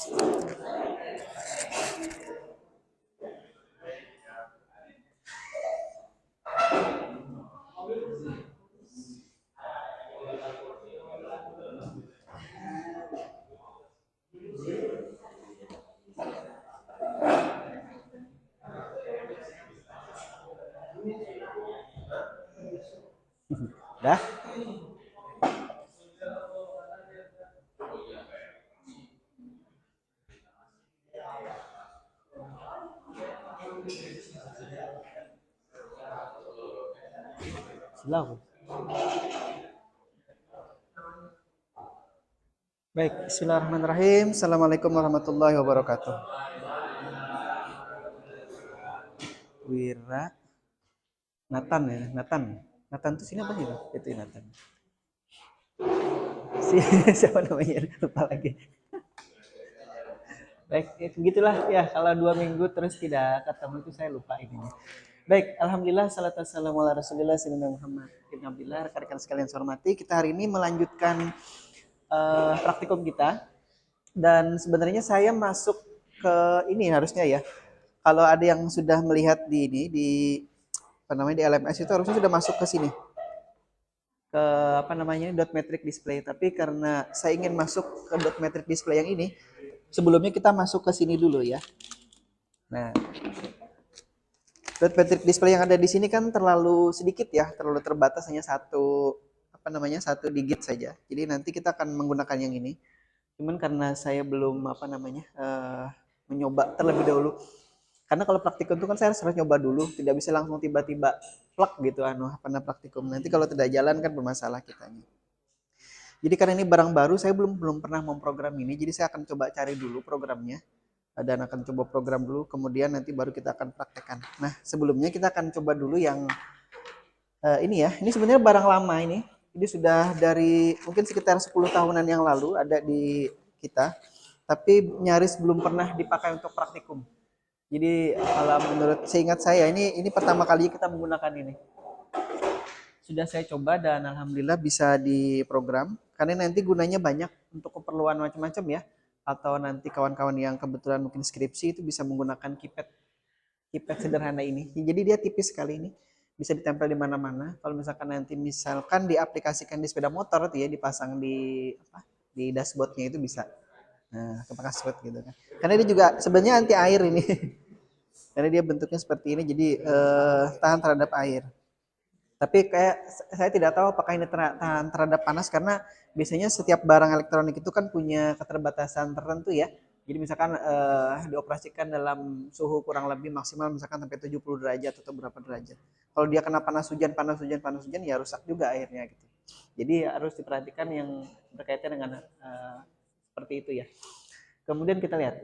Dah? Silau. Baik, bismillahirrahmanirrahim. Assalamualaikum warahmatullahi wabarakatuh. Wira Nathan ya, Nathan. Nathan itu sini apa sih? Itu Nathan. Siapa namanya? Lupa lagi. Baik, ya, begitulah ya. Kalau 2 minggu terus tidak ketemu itu saya lupa ini. Baik, alhamdulillah salatu wassalamu ala Rasulillah sayyidina Muhammad bin Abdillah. Rekan-rekan sekalian saya hormati, kita hari ini melanjutkan praktikum kita. Dan sebenarnya saya masuk ke ini harusnya ya. Kalau ada yang sudah melihat di ini di apa namanya di LMS itu harusnya sudah masuk ke sini. Ke apa namanya dot metric display, tapi karena saya ingin masuk ke dot metric display yang ini, sebelumnya kita masuk ke sini dulu ya. Nah, dot metric display yang ada di sini kan terlalu sedikit ya, terlalu terbatas, hanya satu digit saja. Jadi nanti kita akan menggunakan yang ini. Cuman karena saya belum mencoba terlebih dahulu. Karena kalau praktikum itu kan saya harus nyoba dulu, tidak bisa langsung tiba-tiba plug gitu praktikum. Nanti kalau tidak jalan kan bermasalah kitanya. Jadi karena ini barang baru, saya belum pernah memprogram ini, jadi saya akan coba cari dulu programnya. Dan akan coba program dulu, kemudian nanti baru kita akan praktekkan. Nah, sebelumnya kita akan coba dulu yang ini ya. Ini sebenarnya barang lama ini. Ini sudah dari mungkin sekitar 10 tahunan yang lalu ada di kita. Tapi nyaris belum pernah dipakai untuk praktikum. Jadi kalau menurut seingat saya ini pertama kali kita menggunakan ini. Sudah saya coba dan alhamdulillah bisa diprogram. Karena nanti gunanya banyak untuk keperluan macam-macam ya. Atau nanti kawan-kawan yang kebetulan mungkin skripsi itu bisa menggunakan keypad sederhana ini. Jadi dia tipis sekali ini. Bisa ditempel di mana-mana. Kalau misalkan nanti diaplikasikan di sepeda motor tuh ya, dipasang di dashboardnya itu bisa. Nah, kepakas spot gitu kan. Karena dia juga sebenarnya anti air ini. Karena dia bentuknya seperti ini, jadi tahan terhadap air. Tapi kayak saya tidak tahu apakah ini tahan terhadap panas, karena biasanya setiap barang elektronik itu kan punya keterbatasan tertentu ya. Jadi misalkan dioperasikan dalam suhu kurang lebih maksimal misalkan sampai 70 derajat atau berapa derajat. Kalau dia kena panas hujan ya rusak juga airnya gitu. Jadi harus diperhatikan yang berkaitan dengan seperti itu ya. Kemudian kita lihat.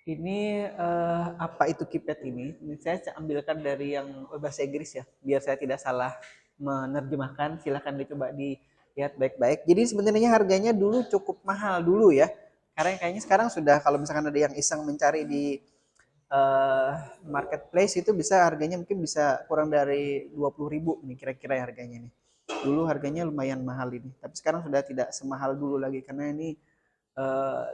Ini apa itu keypad ini? Saya ambilkan dari yang bahasa Inggris ya, biar saya tidak salah menerjemahkan. Silahkan dicoba dilihat baik-baik. Jadi sebenarnya harganya dulu cukup mahal dulu ya. Karena kayaknya sekarang sudah, kalau misalkan ada yang iseng mencari di marketplace itu harganya mungkin bisa kurang dari 20.000 nih kira-kira harganya nih. Dulu harganya lumayan mahal ini, tapi sekarang sudah tidak semahal dulu lagi karena ini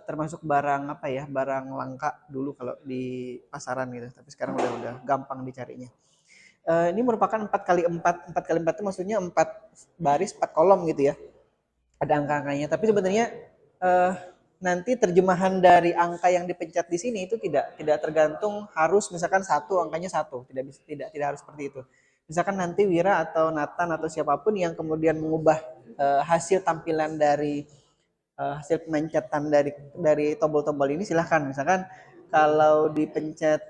termasuk barang barang langka dulu kalau di pasaran gitu, tapi sekarang udah gampang dicarinya. Ini merupakan 4x4 itu maksudnya 4 baris 4 kolom gitu ya, ada angka-angkanya, tapi sebenarnya nanti terjemahan dari angka yang dipencet di sini itu tidak tergantung harus misalkan angkanya 1, tidak harus seperti itu. Misalkan nanti Wira atau Nathan atau siapapun yang kemudian mengubah hasil tampilan dari hasil pencetan dari tombol-tombol ini, silahkan. Misalkan kalau dipencet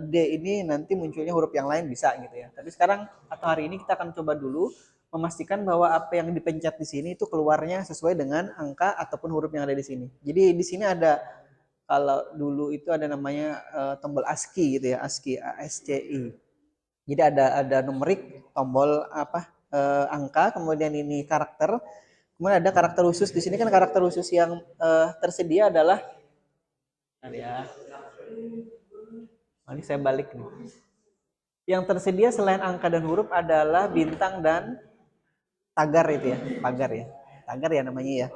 D ini nanti munculnya huruf yang lain bisa gitu ya. Tapi sekarang atau hari ini kita akan coba dulu memastikan bahwa apa yang dipencet di sini itu keluarnya sesuai dengan angka ataupun huruf yang ada di sini. Jadi di sini ada, kalau dulu itu ada namanya tombol ASCII gitu ya, ASCII, ASCII. Jadi ada numerik, tombol angka, kemudian ini karakter. Kemudian ada karakter khusus. Di sini kan karakter khusus yang tersedia adalah ini saya balik nih. Yang tersedia selain angka dan huruf adalah bintang dan tagar itu ya, pagar ya. Tagar ya namanya ya.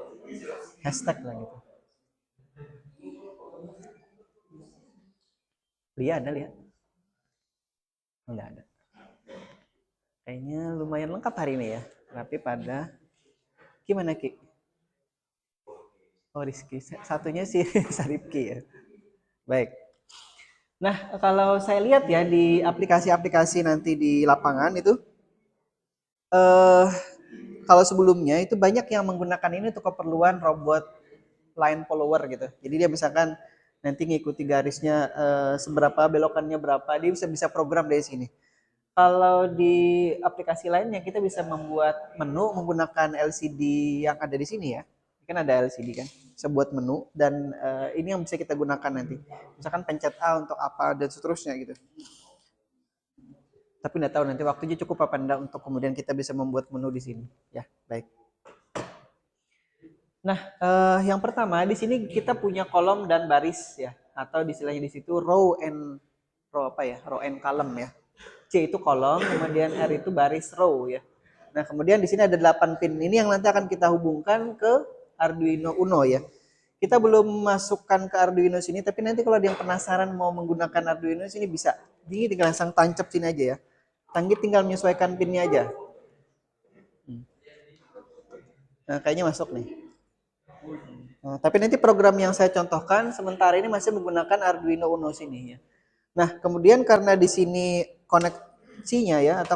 hashtag lah gitu. Lia ada lihat? Enggak ada. Kayaknya lumayan lengkap hari ini ya. Tapi pada gimana Ki? Oh Rizky, satunya sih Saripki ya. Baik. Nah kalau saya lihat ya di aplikasi-aplikasi nanti di lapangan itu, eh kalau sebelumnya itu banyak yang menggunakan ini untuk keperluan robot line follower gitu. Jadi dia misalkan nanti ngikuti garisnya seberapa belokannya berapa, dia bisa bisa program dari sini. Kalau di aplikasi lainnya kita bisa membuat menu menggunakan LCD yang ada di sini ya. Kan ada LCD kan, bisa buat menu dan ini yang bisa kita gunakan nanti. Misalkan pencet A untuk apa dan seterusnya gitu. Tapi nggak tahu nanti waktunya cukup apa enggak untuk kemudian kita bisa membuat menu di sini. Ya, baik. Nah, yang pertama di sini kita punya kolom dan baris ya, atau istilahnya di situ row and row and column ya. C itu kolom, kemudian R itu baris row ya. Nah, kemudian di sini ada 8 pin. Ini yang nanti akan kita hubungkan ke Arduino Uno ya. Kita belum masukkan ke Arduino sini, tapi nanti kalau ada yang penasaran mau menggunakan Arduino sini bisa. Ini tinggal langsung tancap sini aja ya. Tanggi tinggal menyesuaikan pinnya aja. Nah, kayaknya masuk nih. Nah, tapi nanti program yang saya contohkan sementara ini masih menggunakan Arduino Uno sini ya. Nah, kemudian karena di sini koneksinya ya atau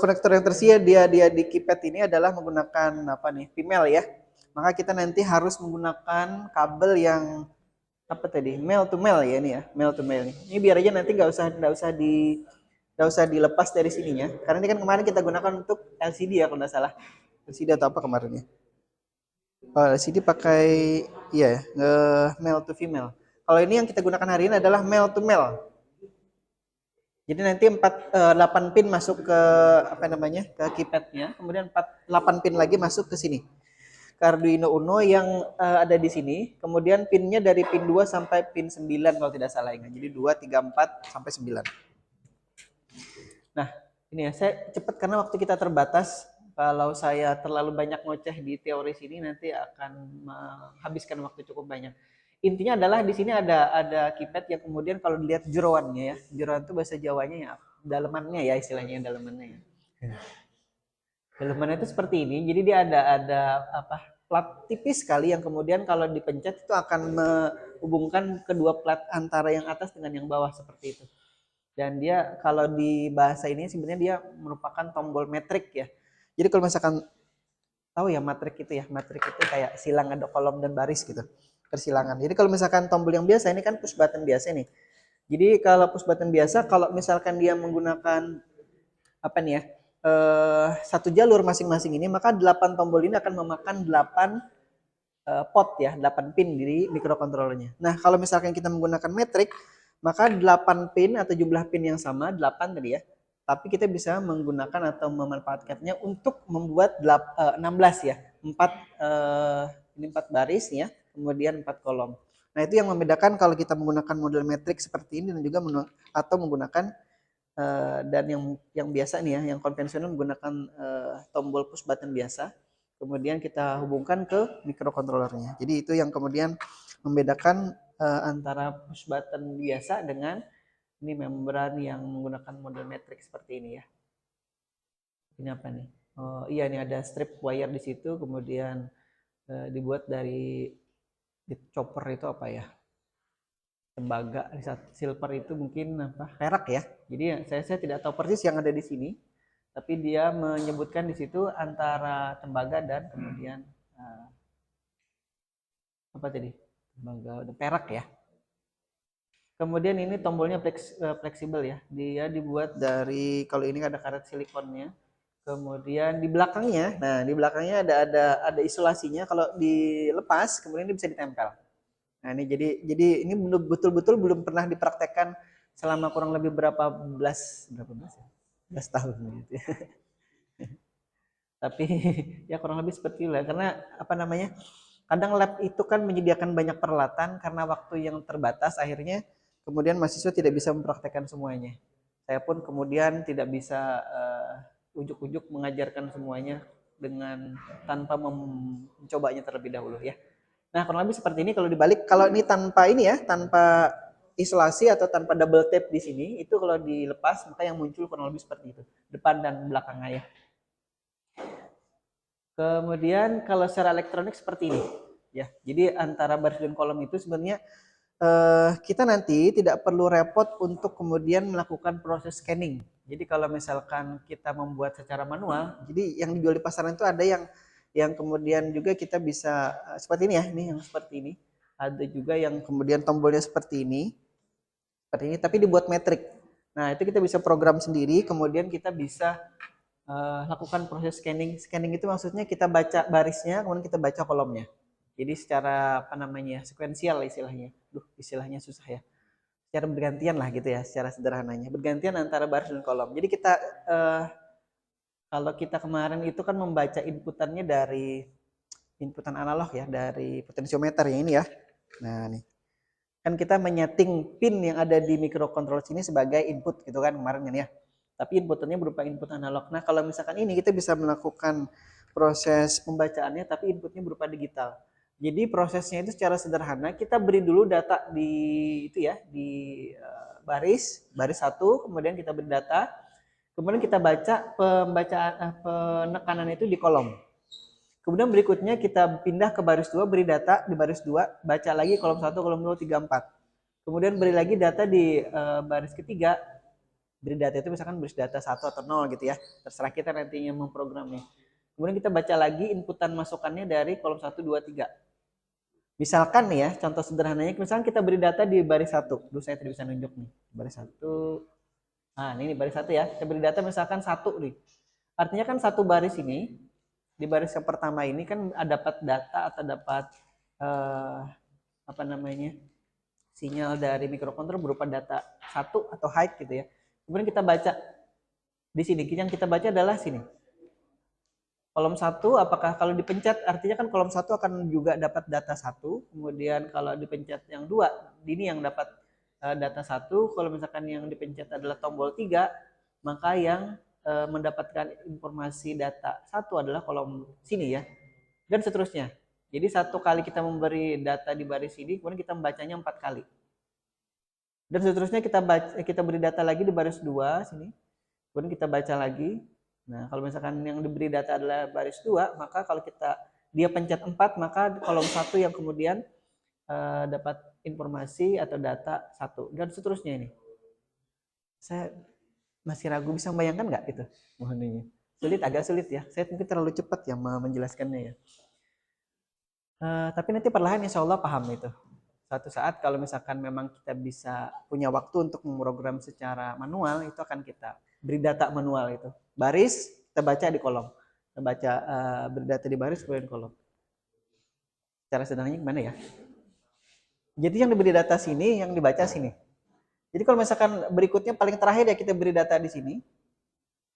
konektor yang tersedia dia di keypad ini adalah menggunakan apa nih? Female ya. Maka kita nanti harus menggunakan kabel yang apa tadi? Male to male ya ini ya, male to male. Ini biar aja nanti nggak usah dilepas dari sininya. Karena ini kan kemarin kita gunakan untuk LCD ya kalau nggak salah. LCD atau apa kemarin ya? Oh, LCD pakai iya ya, male to female. Kalau ini yang kita gunakan hari ini adalah male to male. Jadi nanti 8 pin masuk ke apa namanya? Ke keypadnya, kemudian 8 pin lagi masuk ke sini. Ke Arduino Uno yang ada di sini. Kemudian pinnya dari pin 2 sampai pin 9 kalau tidak salah ingat. Jadi 2, 3, 4 sampai 9. Nah, ini ya, saya cepat karena waktu kita terbatas. Kalau saya terlalu banyak ngoceh di teori sini nanti akan menghabiskan waktu cukup banyak. Intinya adalah di sini ada keypad yang kemudian kalau dilihat jeroannya ya, jeroan itu bahasa Jawanya ya, dalemannya ya istilahnya dalemannya ya. Dalemannya itu seperti ini. Jadi dia ada apa? Plat tipis sekali yang kemudian kalau dipencet itu akan menghubungkan kedua plat antara yang atas dengan yang bawah seperti itu. Dan dia kalau di bahasa ini sebenarnya dia merupakan tombol metrik ya. Jadi kalau misalkan tahu ya matrik itu kayak silang ada kolom dan baris gitu, persilangan. Jadi kalau misalkan tombol yang biasa ini kan push button biasa nih. Jadi kalau push button biasa kalau misalkan dia menggunakan apa nih ya, satu jalur masing-masing ini maka 8 tombol ini akan memakan 8 pot ya, 8 pin di microcontrollernya. Nah, kalau misalkan kita menggunakan metrik maka 8 pin atau jumlah pin yang sama 8 tadi ya. Tapi kita bisa menggunakan atau memanfaatkannya untuk membuat 16 ya. 4 baris ya, kemudian 4 kolom. Nah, itu yang membedakan kalau kita menggunakan model metrik seperti ini dan juga atau menggunakan dan yang biasa nih ya, yang konvensional menggunakan tombol push button biasa. Kemudian kita hubungkan ke microcontrollernya. Jadi itu yang kemudian membedakan antara push button biasa dengan ini membran yang menggunakan model metrik seperti ini ya. Ini apa nih? Oh iya, ini ada strip wire di situ, kemudian dibuat dari chopper itu apa ya? Tembaga, silver itu mungkin apa? Perak ya. Jadi saya tidak tahu persis yang ada di sini, tapi dia menyebutkan di situ antara tembaga dan kemudian apa tadi? Tembaga dan perak ya. Kemudian ini tombolnya fleksibel ya. Dia dibuat dari kalau ini ada karet silikonnya. Kemudian di belakangnya, nah di belakangnya ada isolasinya. Kalau dilepas, kemudian ini bisa ditempel. Nah ini jadi ini betul-betul belum pernah dipraktekkan selama kurang lebih berapa belas ya? 11 tahun gitu ya. Tapi ya kurang lebih seperti itu lah. Karena apa namanya? Kadang lab itu kan menyediakan banyak peralatan karena waktu yang terbatas akhirnya kemudian mahasiswa tidak bisa mempraktekkan semuanya. Saya pun kemudian tidak bisa ujuk-ujuk mengajarkan semuanya tanpa mencobanya terlebih dahulu ya. Nah, kurang lebih seperti ini kalau dibalik. Kalau ini tanpa ini ya, tanpa isolasi atau tanpa double tape di sini, itu kalau dilepas maka yang muncul kurang lebih seperti itu, depan dan belakangnya ya. Kemudian kalau secara elektronik seperti ini ya. Jadi antara baris dan kolom itu sebenarnya kita nanti tidak perlu repot untuk kemudian melakukan proses scanning. Jadi kalau misalkan kita membuat secara manual, jadi yang dijual di pasaran itu ada yang kemudian juga kita bisa seperti ini ya, ini yang seperti ini. Ada juga yang kemudian tombolnya seperti ini, tapi dibuat metrik. Nah itu kita bisa program sendiri, kemudian kita bisa lakukan proses scanning. Scanning itu maksudnya kita baca barisnya, kemudian kita baca kolomnya. Jadi secara apa namanya sekuensial istilahnya. Istilahnya susah ya. Secara bergantian lah gitu ya, secara sederhananya. Bergantian antara baris dan kolom. Jadi kita kalau kita kemarin itu kan membaca inputannya dari inputan analog ya, dari potensiometer yang ini ya. Nah nih, kan kita menyeting pin yang ada di microcontroller sini sebagai input gitu kan kemarin kan ya. Tapi inputannya berupa input analog. Nah kalau misalkan ini kita bisa melakukan proses pembacaannya tapi inputnya berupa digital. Jadi prosesnya itu secara sederhana kita beri dulu data di itu ya di baris satu, kemudian kita beri data, kemudian kita baca penekanan itu di kolom. Kemudian berikutnya kita pindah ke baris 2, beri data di baris 2, baca lagi kolom 1, kolom 2, 3, 4. Kemudian beri lagi data di baris ketiga, beri data itu misalkan baris data 1 atau 0 gitu ya. Terserah kita nantinya memprogramnya. Kemudian kita baca lagi inputan masukannya dari kolom 1, 2, 3. Misalkan nih ya, contoh sederhananya, misalkan kita beri data di baris 1. Dulu saya tidak bisa nunjuk nih. Baris 1. Nah, ini baris 1 ya. Kita beri data misalkan 1 nih. Artinya kan satu baris ini, di baris yang pertama ini kan dapat data atau dapat apa namanya sinyal dari microcontroller berupa data 1 atau height gitu ya. Kemudian kita baca di sini, yang kita baca adalah sini. Kolom 1 apakah kalau dipencet artinya kan kolom 1 akan juga dapat data 1, kemudian kalau dipencet yang 2, ini yang dapat data 1, kalau misalkan yang dipencet adalah tombol 3, maka yang mendapatkan informasi data 1 adalah kolom sini ya. Dan seterusnya. Jadi satu kali kita memberi data di baris ini, kemudian kita membacanya 4 kali. Dan seterusnya kita beri data lagi di baris 2 sini. Kemudian kita baca lagi. Nah, kalau misalkan yang diberi data adalah baris 2, maka kalau dia pencet 4, maka kolom 1 yang kemudian dapat informasi atau data 1 dan seterusnya ini. Saya masih ragu, bisa membayangkan nggak itu? Sulit, agak sulit ya. Saya mungkin terlalu cepat ya menjelaskannya ya. Tapi nanti perlahan insya Allah paham itu. Suatu saat kalau misalkan memang kita bisa punya waktu untuk memprogram secara manual, itu akan kita beri data manual itu. Baris, kita baca di kolom. Kita baca beri data di baris, kemudian di kolom. Cara sederhananya gimana ya? Jadi yang diberi data sini, yang dibaca sini. Jadi kalau misalkan berikutnya paling terakhir ya kita beri data di sini.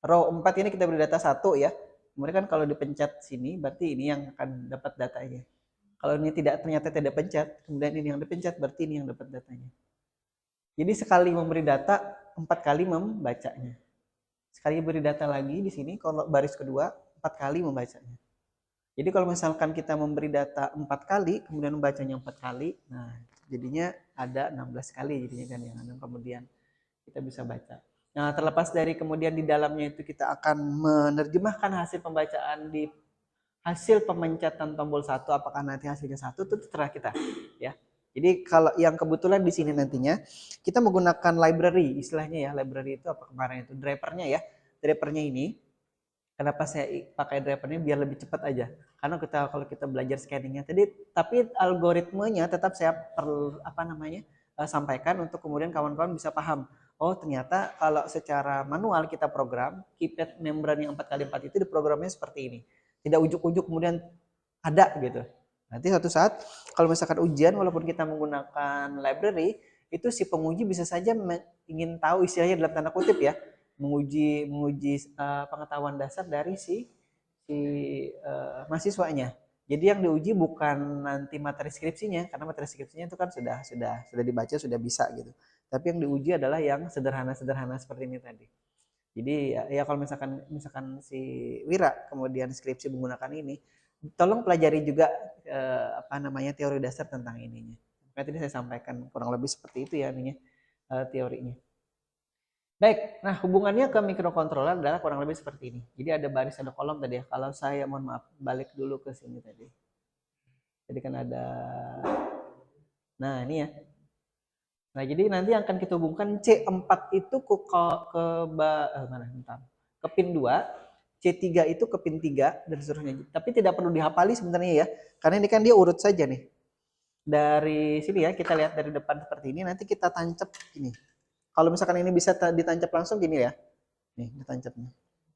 Row 4 ini kita beri data 1 ya. Kemudian kan kalau dipencet sini, berarti ini yang akan dapat datanya. Kalau ini ternyata tidak pencet, kemudian ini yang dipencet, berarti ini yang dapat datanya. Jadi sekali memberi data, 4 kali membacanya. Sekali beri data lagi di sini, kalau baris kedua, 4 kali membacanya. Jadi kalau misalkan kita memberi data 4 kali, kemudian membacanya 4 kali, nah jadinya ada 16 kali jadinya kan yang kemudian kita bisa baca. Nah terlepas dari kemudian di dalamnya itu kita akan menerjemahkan hasil pembacaan di hasil pemencatan tombol 1, apakah nanti hasilnya 1 itu terserah kita ya. Jadi kalau yang kebetulan di sini nantinya kita menggunakan library, istilahnya ya, library itu apa kemarin itu drivernya ya. Drivernya ini kenapa saya pakai drivernya biar lebih cepat aja. Karena kalau kita belajar scanningnya tadi, tapi algoritmenya tetap saya sampaikan untuk kemudian kawan-kawan bisa paham. Oh ternyata kalau secara manual kita program keypad membran yang 4x4 itu diprogramnya seperti ini. Tidak ujuk-ujuk kemudian ada gitu. Nanti suatu saat kalau misalkan ujian walaupun kita menggunakan library, itu si penguji bisa saja ingin tahu istilahnya dalam tanda kutip ya, menguji pengetahuan dasar dari si mahasiswanya. Jadi yang diuji bukan nanti materi skripsinya, karena materi skripsinya itu kan sudah dibaca, sudah bisa gitu. Tapi yang diuji adalah yang sederhana-sederhana seperti ini tadi. Jadi ya kalau misalkan si Wira kemudian skripsi menggunakan ini, tolong pelajari juga apa namanya teori dasar tentang ininya. Makanya tadi saya sampaikan kurang lebih seperti itu ya ininya teorinya. Baik, nah hubungannya ke mikrokontroler adalah kurang lebih seperti ini. Jadi ada baris, ada kolom tadi ya. Kalau saya mohon maaf balik dulu ke sini tadi. Jadi kan ada, nah ini ya. Nah jadi nanti akan kita hubungkan C4 itu mana bentar. Ke pin 2, C3 itu ke pin 3 dan seterusnya. Tapi tidak perlu dihafali sebenarnya ya. Karena ini kan dia urut saja nih. Dari sini ya kita lihat dari depan seperti ini, nanti kita tancap ini. Kalau misalkan ini bisa ditancap langsung gini ya. Nih, ditancapnya.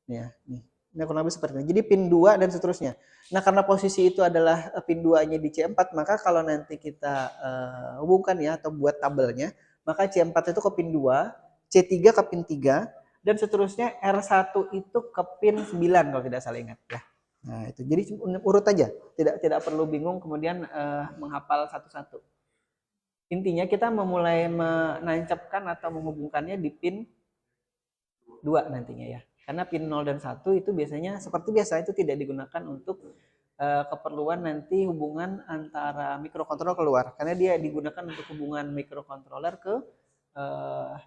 Nih ya, nih. Ini kurang lebih seperti ini. Jadi pin 2 dan seterusnya. Nah, karena posisi itu adalah pin 2-nya di C4, maka kalau nanti kita hubungkan ya atau buat tabelnya, maka C4 itu ke pin 2, C3 ke pin 3, dan seterusnya R1 itu ke pin 9 kalau tidak salah ingat ya. Nah, itu. Jadi urut aja. Tidak perlu bingung kemudian menghafal satu-satu. Intinya kita memulai menancapkan atau menghubungkannya di pin 2 nantinya ya. Karena pin 0 dan 1 itu biasanya seperti biasa itu tidak digunakan untuk keperluan nanti hubungan antara mikrokontroler keluar. Karena dia digunakan untuk hubungan mikrokontroler ke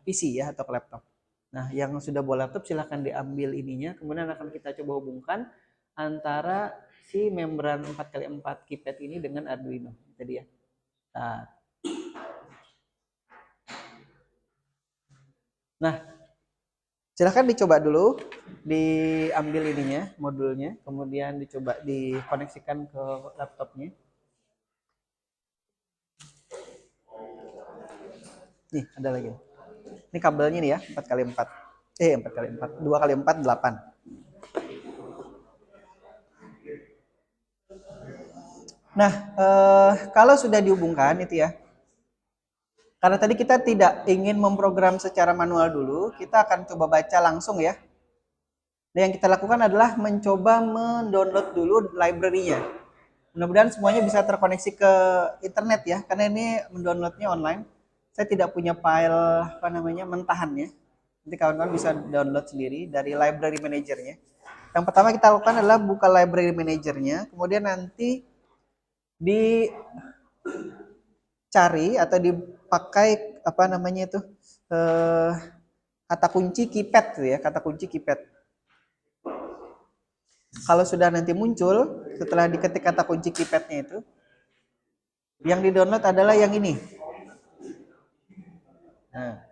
PC ya atau ke laptop. Nah, yang sudah bawa laptop silahkan diambil ininya. Kemudian akan kita coba hubungkan antara si membran 4x4 keypad ini dengan Arduino. Tadi ya. Nah, silahkan dicoba dulu, diambil ininya, modulnya, kemudian dicoba dikoneksikan ke laptopnya. Nih, ada lagi. Ini kabelnya nih ya, 4x4. 4x4. 2x4, 8. Nah, kalau sudah dihubungkan itu ya, karena tadi kita tidak ingin memprogram secara manual dulu, kita akan coba baca langsung ya. Dan yang kita lakukan adalah mencoba mendownload dulu library-nya. Mudah-mudahan semuanya bisa terkoneksi ke internet ya, karena ini mendownloadnya online. Saya tidak punya file apa namanya mentahannya. Nanti kawan-kawan bisa download sendiri dari library manajernya. Yang pertama kita lakukan adalah buka library manajernya, kemudian nanti dicari atau dipakai apa namanya itu kata kunci keypad tuh ya, kata kunci keypad. Kalau sudah nanti muncul setelah diketik kata kunci keypadnya itu, yang di-download adalah yang ini. Nah.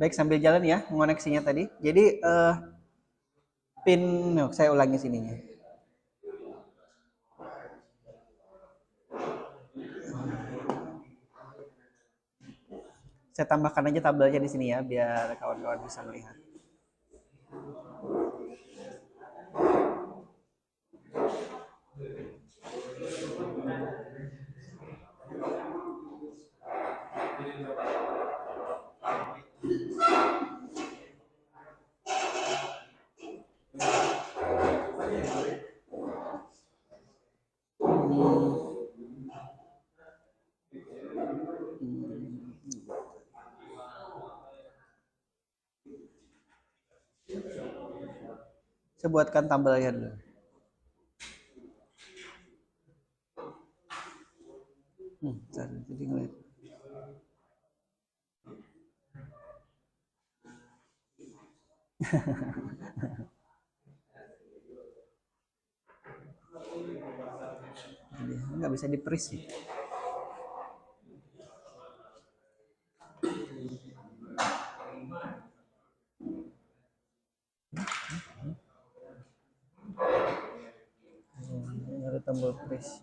Baik, sambil jalan ya mengoneksinya tadi. Jadi pin, saya ulangi sininya. Saya tambahkan aja tabelnya di sini ya, biar kawan-kawan bisa melihat. Saya buatkan tabelnya dulu. Jadi ngeliat. Nggak bisa di-freeze sih. Ada tombol freeze.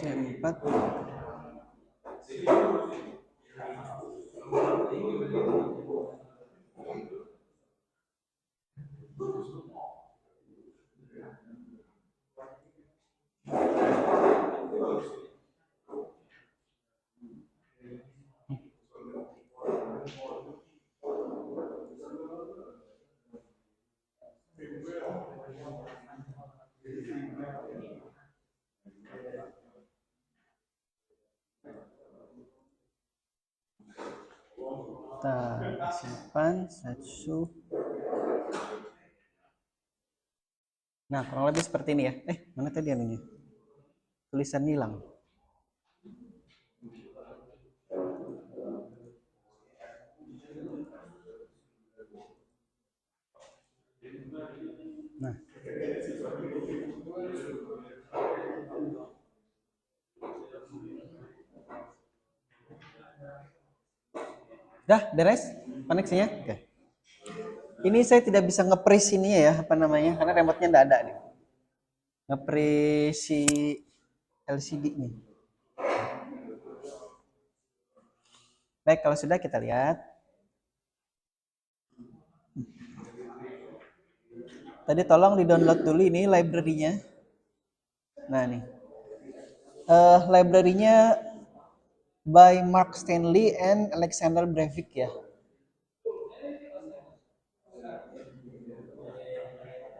C4. Kita simpan Satsu. Nah, kurang lebih seperti ini ya. Mana tadi anunya? Tulisan hilang. Nah. Dah, beres koneksinya? Oke. Ini saya tidak bisa nge-freeze ini ya, apa namanya? Karena remote-nya enggak ada nih. Nge-freeze si LCD nih. Baik, kalau sudah kita lihat. Tadi tolong di-download dulu ini library-nya. Nah, nih. Library-nya by Mark Stanley and Alexander Breivik ya.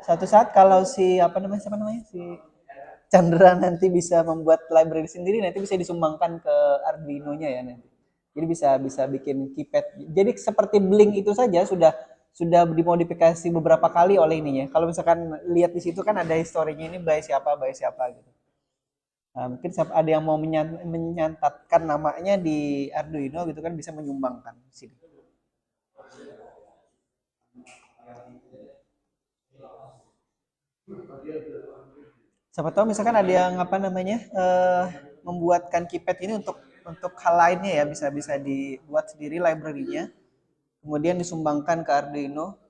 Suatu saat kalau si siapa namanya si Chandra nanti bisa membuat library sendiri, nanti bisa disumbangkan ke Arduino-nya ya nanti. Jadi bisa bikin keypad. Jadi seperti Blink itu saja sudah dimodifikasi beberapa kali oleh ininya. Kalau misalkan lihat di situ kan ada historinya ini by siapa gitu. Nah, mungkin ada yang mau menyantatkan namanya di Arduino gitu kan, bisa menyumbangkan di sini. Siapa tahu misalkan ada yang membuatkan keypad ini untuk hal lainnya ya, bisa dibuat sendiri library-nya, kemudian disumbangkan ke Arduino.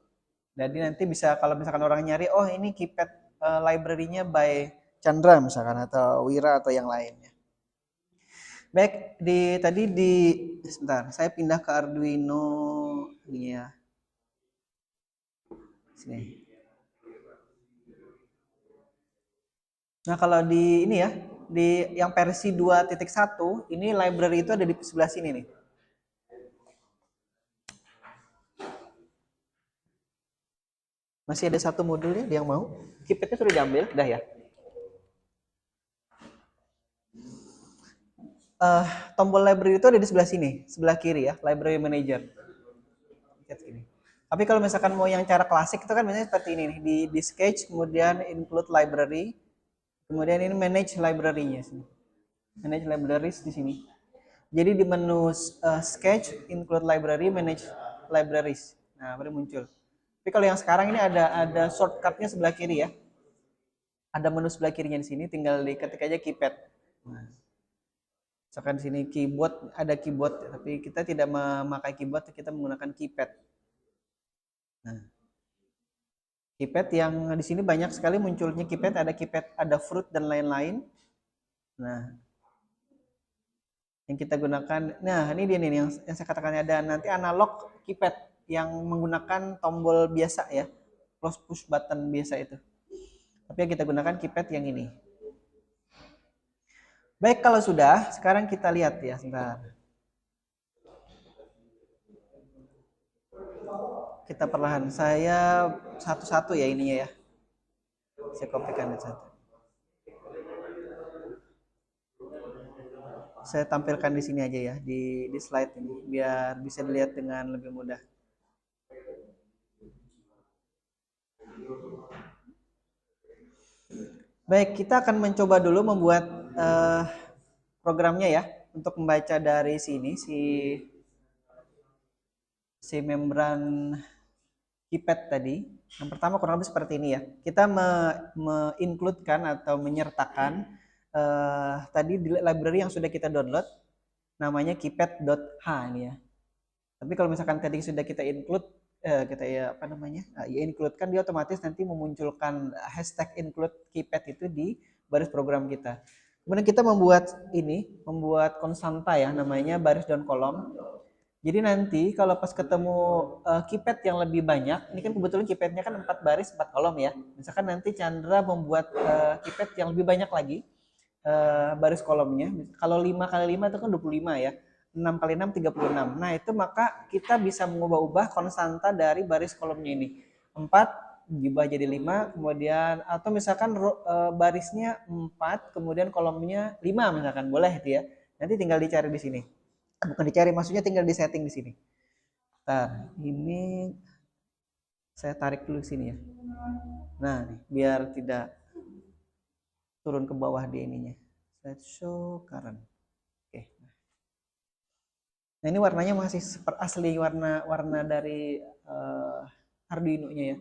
Jadi nanti bisa kalau misalkan orang nyari, oh ini keypad library-nya by Chandra misalkan, atau Wira atau yang lainnya. Baik, sebentar, saya pindah ke Arduino ini ya. Sini. Nah, kalau di ini ya, di yang versi 2.1, ini library itu ada di sebelah sini nih. Masih ada satu modulnya, dia yang mau. Keypadnya sudah diambil, dah ya. Tombol library itu ada di sebelah sini, sebelah kiri ya, library manager. sketch gini. Tapi kalau misalkan mau yang cara klasik itu kan biasanya seperti ini nih, di sketch, kemudian include library, kemudian ini manage library-nya sini. Manage libraries di sini. Jadi di menu sketch, include library, manage libraries. Nah, baru muncul. Tapi kalau yang sekarang ini ada shortcut-nya sebelah kiri ya. Ada menu sebelah kirinya di sini, tinggal diketik aja keypad. Nah, misalkan di sini keyboard, ada keyboard, tapi kita tidak memakai keyboard, kita menggunakan keypad. Nah, keypad yang di sini banyak sekali munculnya keypad, ada fruit dan lain-lain. Nah, yang kita gunakan, nah ini dia nih yang saya katakan, ada nanti analog keypad yang menggunakan tombol biasa ya, close push button biasa itu. Tapi yang kita gunakan keypad yang ini. Baik, kalau sudah, sekarang kita lihat ya, sebentar. Kita perlahan, saya satu-satu ya ininya ya. Saya kopikan satu. Saya tampilkan di sini aja ya, di slide ini, biar bisa dilihat dengan lebih mudah. Baik, kita akan mencoba dulu membuat programnya ya, untuk membaca dari sini si membran keypad tadi. Yang pertama kurang lebih seperti ini ya. Kita me-include-kan atau menyertakan tadi di library yang sudah kita download, namanya keypad.h ini ya. Tapi kalau misalkan tadi sudah kita include, kita ya apa namanya, ya include kan, dia otomatis nanti memunculkan hashtag include keypad itu di baris program kita. Kemudian kita membuat konstanta ya, namanya baris dan kolom. Jadi nanti kalau pas ketemu keypad yang lebih banyak, ini kan kebetulan keypadnya kan 4 baris 4 kolom ya. Misalkan nanti Chandra membuat keypad yang lebih banyak lagi baris kolomnya. Kalau 5 kali 5 itu kan 25 ya. 6 kali 6 36. Nah, itu maka kita bisa mengubah-ubah konstanta dari baris kolomnya ini. 4 diubah jadi 5, kemudian atau misalkan barisnya 4, kemudian kolomnya 5 misalkan, boleh itu ya. Nanti tinggal dicari di sini. Bukan dicari, maksudnya tinggal di setting di sini. Nah, ini saya tarik dulu ke sini ya. Nah, nih, biar tidak turun ke bawah di ininya. Slideshow current. Oke. Nah, ini warnanya masih asli warna dari Arduino-nya ya.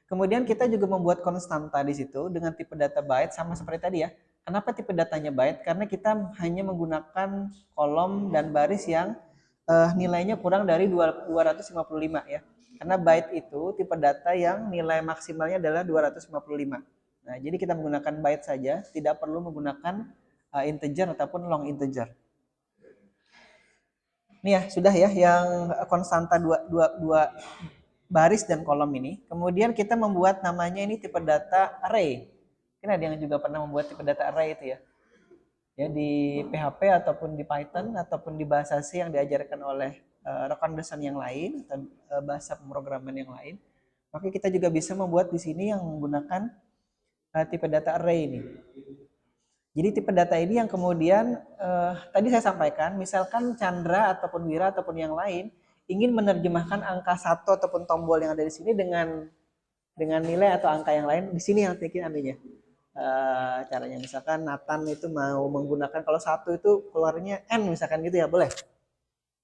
Kemudian kita juga membuat konstanta di situ dengan tipe data byte sama seperti tadi ya. Kenapa tipe datanya byte? Karena kita hanya menggunakan kolom dan baris yang nilainya kurang dari 255 ya. Karena byte itu tipe data yang nilai maksimalnya adalah 255. Nah, jadi kita menggunakan byte saja, tidak perlu menggunakan integer ataupun long integer. Ini ya, sudah ya yang konstanta dua baris dan kolom ini. Kemudian kita membuat namanya ini tipe data array. Mungkin ada yang juga pernah membuat tipe data array itu ya. Ya di PHP ataupun di Python ataupun di bahasa C yang diajarkan oleh rekan dosen yang lain atau bahasa pemrograman yang lain. Maka kita juga bisa membuat di sini yang menggunakan tipe data array ini. Jadi tipe data ini yang kemudian tadi saya sampaikan, misalkan Chandra ataupun Wira ataupun yang lain ingin menerjemahkan angka 1 ataupun tombol yang ada di sini dengan nilai atau angka yang lain, di sini yang bikin anunya. Caranya misalkan Nathan itu mau menggunakan, kalau 1 itu keluarnya N misalkan gitu ya, boleh.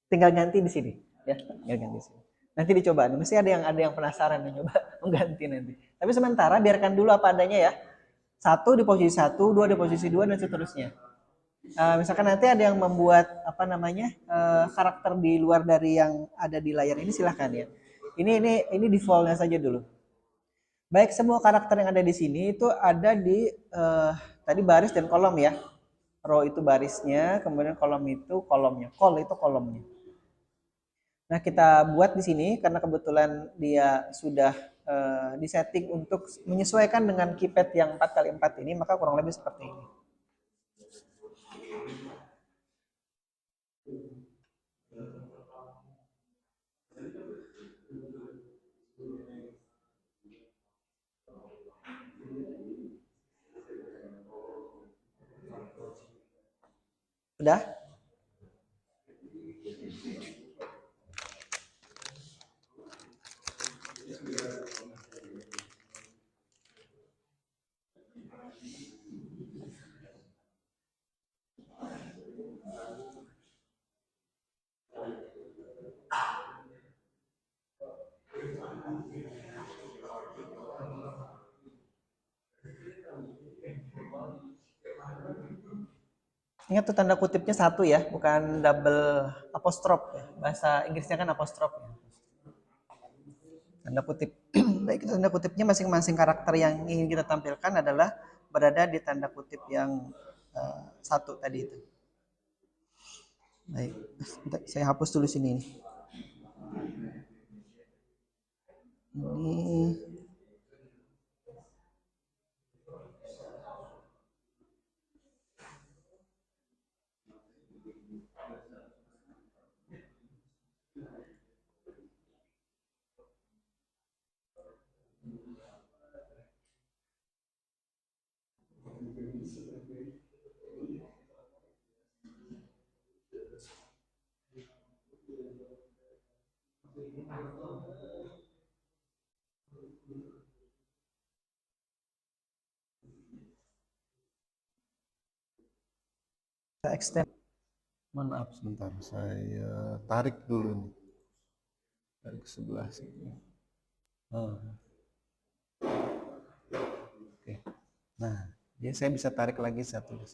Tinggal ganti di sini ya, tinggal ganti di sini. Nanti dicoba, mesti ada yang penasaran mencoba mengganti nanti. Tapi sementara biarkan dulu apa adanya ya. 1 di posisi 1, 2 di posisi 2 dan seterusnya. Misalkan nanti ada yang membuat apa namanya karakter di luar dari yang ada di layar ini, silahkan ya. Ini defaultnya saja dulu. Baik, semua karakter yang ada di sini itu ada di tadi baris dan kolom ya. Row itu barisnya, kemudian kolom itu kolomnya. Col itu kolomnya. Nah, kita buat di sini karena kebetulan dia sudah disetting untuk menyesuaikan dengan keypad yang 4x4 ini, maka kurang lebih seperti ini. Udah? Ingat tuh tanda kutipnya satu ya, bukan double apostrof ya. Bahasa Inggrisnya kan apostrof ya. Tanda kutip. Baik, tanda kutipnya masing-masing karakter yang ingin kita tampilkan adalah berada di tanda kutip yang satu tadi itu. Baik, saya hapus dulu sini. Ini saya extend. Mohon maaf sebentar, saya tarik dulu nih. Tarik sebelah sini. Oh. Oke. Nah, ya saya bisa tarik lagi satu.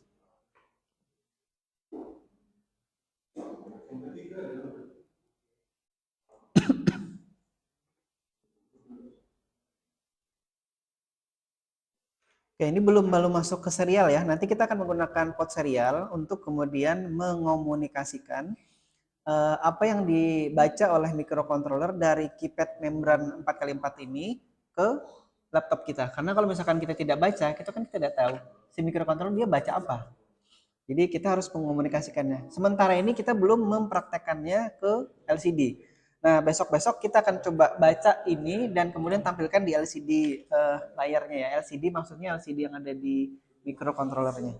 Oke, ini belum masuk ke serial ya. Nanti kita akan menggunakan pot serial untuk kemudian mengomunikasikan apa yang dibaca oleh microcontroller dari keypad membran 4x4 ini ke laptop kita. Karena kalau misalkan kita tidak baca, kita kan tidak tahu si microcontroller dia baca apa. Jadi kita harus mengomunikasikannya. Sementara ini kita belum mempraktekannya ke LCD. Nah, besok-besok kita akan coba baca ini dan kemudian tampilkan di LCD layarnya ya. LCD maksudnya LCD yang ada di microcontrollernya.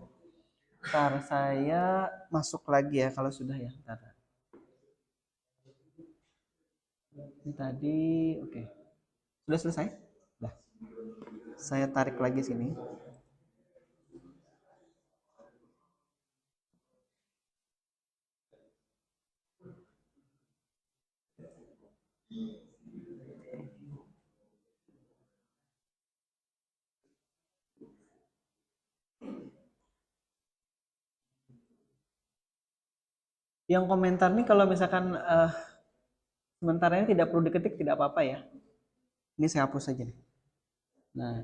Ntar saya masuk lagi ya kalau sudah ya. Ntar. Ini tadi, oke. Sudah selesai? Sudah. Saya tarik lagi sini. Yang komentar nih kalau misalkan sementara ini tidak perlu diketik tidak apa-apa ya. Ini saya hapus saja nih. Nah,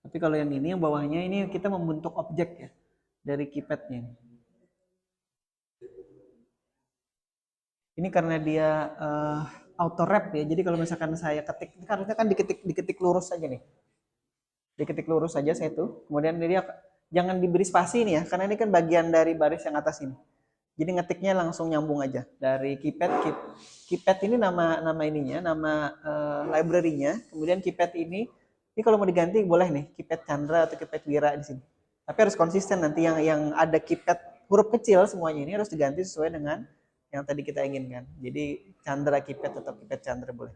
tapi kalau yang ini yang bawahnya ini kita membentuk objek ya dari keypadnya. Ini karena dia auto wrap ya. Jadi kalau misalkan saya ketik, harusnya kan diketik lurus saja nih. Diketik lurus saja saya tuh. Kemudian dia jangan diberi spasi nih ya, karena ini kan bagian dari baris yang atas ini. Jadi ngetiknya langsung nyambung aja dari keypad. Keypad ini nama ininya, nama library-nya. Kemudian keypad ini kalau mau diganti boleh nih, keypad Chandra atau keypad Wira di sini. Tapi harus konsisten nanti yang ada keypad huruf kecil semuanya ini harus diganti sesuai dengan yang tadi kita inginkan. Jadi Chandra keypad atau keypad Chandra boleh.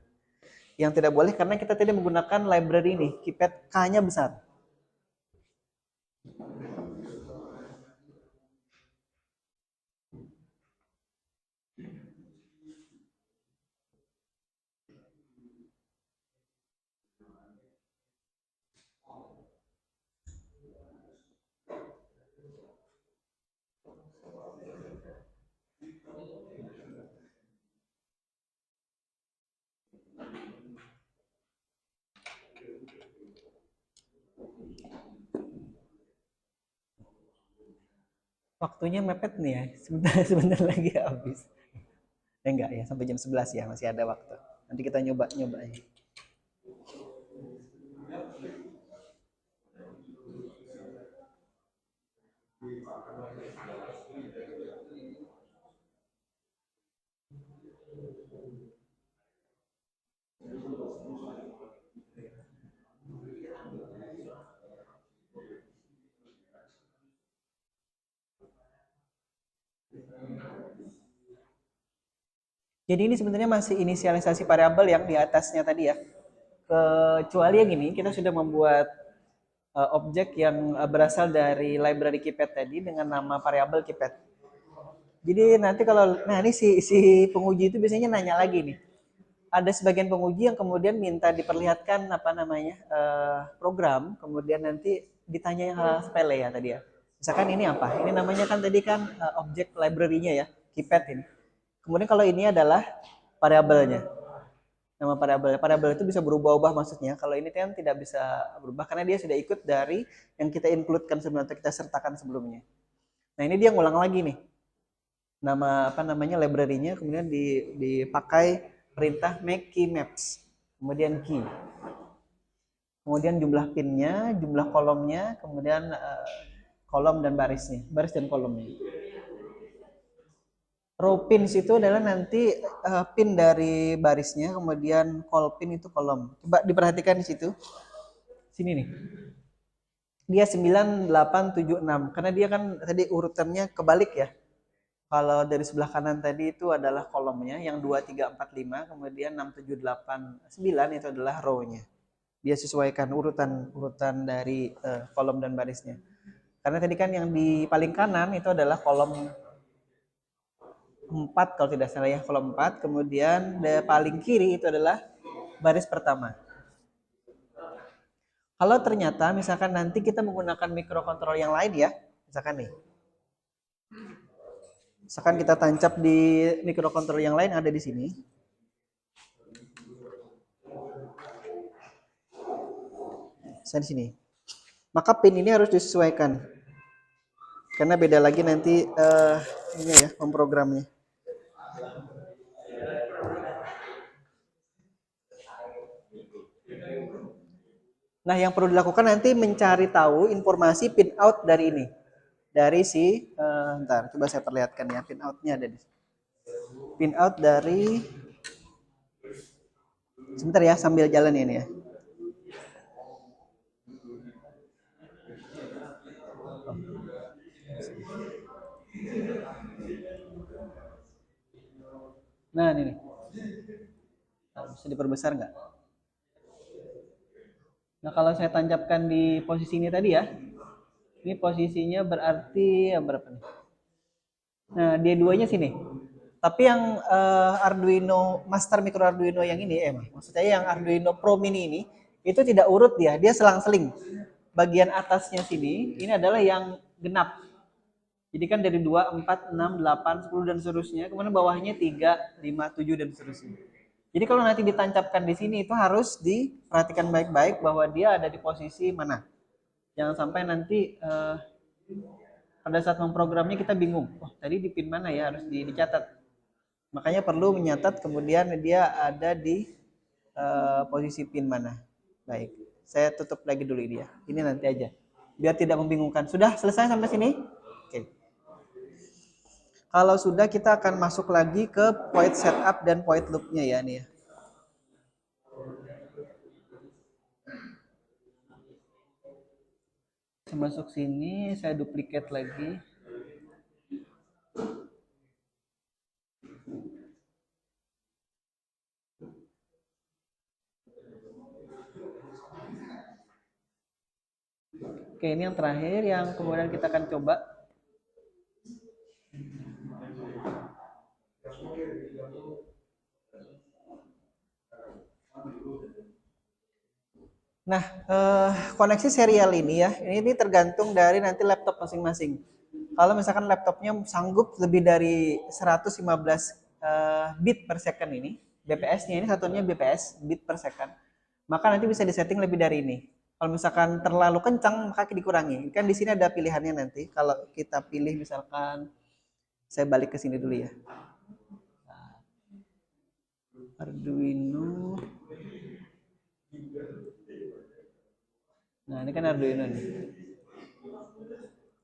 Yang tidak boleh karena kita tidak menggunakan library ini, keypad K-nya besar. Waktunya mepet nih ya, sebentar lagi habis. Enggak ya, sampai jam 11 ya, masih ada waktu. Nanti kita nyoba aja. Jadi ini sebenarnya masih inisialisasi variabel yang di atasnya tadi ya. Kecuali yang ini kita sudah membuat objek yang berasal dari library keypad tadi dengan nama variabel keypad. Jadi nanti kalau, nah ini si penguji itu biasanya nanya lagi nih. Ada sebagian penguji yang kemudian minta diperlihatkan apa namanya program, kemudian nanti ditanya hal sepele ya tadi ya. Misalkan ini apa? Ini namanya kan tadi kan objek library-nya ya, KeyPad ini. Kemudian kalau ini adalah variabelnya. Nama variabel. Variabel itu bisa berubah-ubah maksudnya. Kalau ini kan tidak bisa berubah karena dia sudah ikut dari yang kita include-kan sebelumnya, kita sertakan sebelumnya. Nah, ini dia ngulang lagi nih. Nama apa namanya library-nya kemudian dipakai perintah make key maps. Kemudian key. Kemudian jumlah pinnya, jumlah kolomnya, kemudian kolom dan barisnya, baris dan kolomnya. Row pins itu adalah nanti pin dari barisnya, kemudian call pin itu kolom. Coba diperhatikan di situ. Sini nih. Dia 9876 karena dia kan tadi urutannya kebalik ya. Kalau dari sebelah kanan tadi itu adalah kolomnya yang 2345, kemudian 6789 itu adalah row-nya. Dia sesuaikan urutan dari kolom dan barisnya. Karena tadi kan yang di paling kanan itu adalah kolom 4 kalau tidak salah ya, kolom 4, kemudian di paling kiri itu adalah baris pertama. Kalau ternyata misalkan nanti kita menggunakan mikrokontrol yang lain ya, misalkan nih. Misalkan kita tancap di mikrokontrol yang lain ada di sini. Saya di sini. Maka pin ini harus disesuaikan. Karena beda lagi nanti ini ya memprogramnya. Nah, yang perlu dilakukan nanti mencari tahu informasi pin out dari ini. Dari si ntar coba saya perlihatkan ya, pin outnya ada di sini. Pin out dari sebentar ya sambil jalan ini ya. Nah, ini nih. Bisa diperbesar nggak? Nah, kalau saya tancapkan di posisi ini tadi ya, ini posisinya berarti ya berapa nih? Nah, dia duanya sini. Tapi yang Arduino Master Micro Arduino yang ini, maksudnya yang Arduino Pro Mini ini, itu tidak urut dia selang-seling. Bagian atasnya sini, ini adalah yang genap. Jadi kan dari 2, 4, 6, 8, 10 dan seterusnya, kemudian bawahnya 3, 5, 7 dan seterusnya. Jadi kalau nanti ditancapkan di sini itu harus diperhatikan baik-baik bahwa dia ada di posisi mana. Jangan sampai nanti pada saat memprogramnya kita bingung. Oh, tadi di pin mana ya harus dicatat. Makanya perlu menyatat kemudian dia ada di posisi pin mana. Baik, saya tutup lagi dulu dia. Ini nanti aja. Biar tidak membingungkan. Sudah selesai sampai sini? Oke. Kalau sudah kita akan masuk lagi ke point setup dan point loop-nya ya nih ya. Saya masuk sini, saya duplikat lagi. Oke, ini yang terakhir yang kemudian kita akan coba. Nah, koneksi serial ini ya, ini tergantung dari nanti laptop masing-masing. Kalau misalkan laptopnya sanggup lebih dari 115 bit per second ini, BPS-nya ini satunya BPS, bit per second, maka nanti bisa disetting lebih dari ini. Kalau misalkan terlalu kencang, maka dikurangi. Kan di sini ada pilihannya nanti. Kalau kita pilih misalkan, saya balik ke sini dulu ya. Arduino. Nah, ini kan Arduino nih.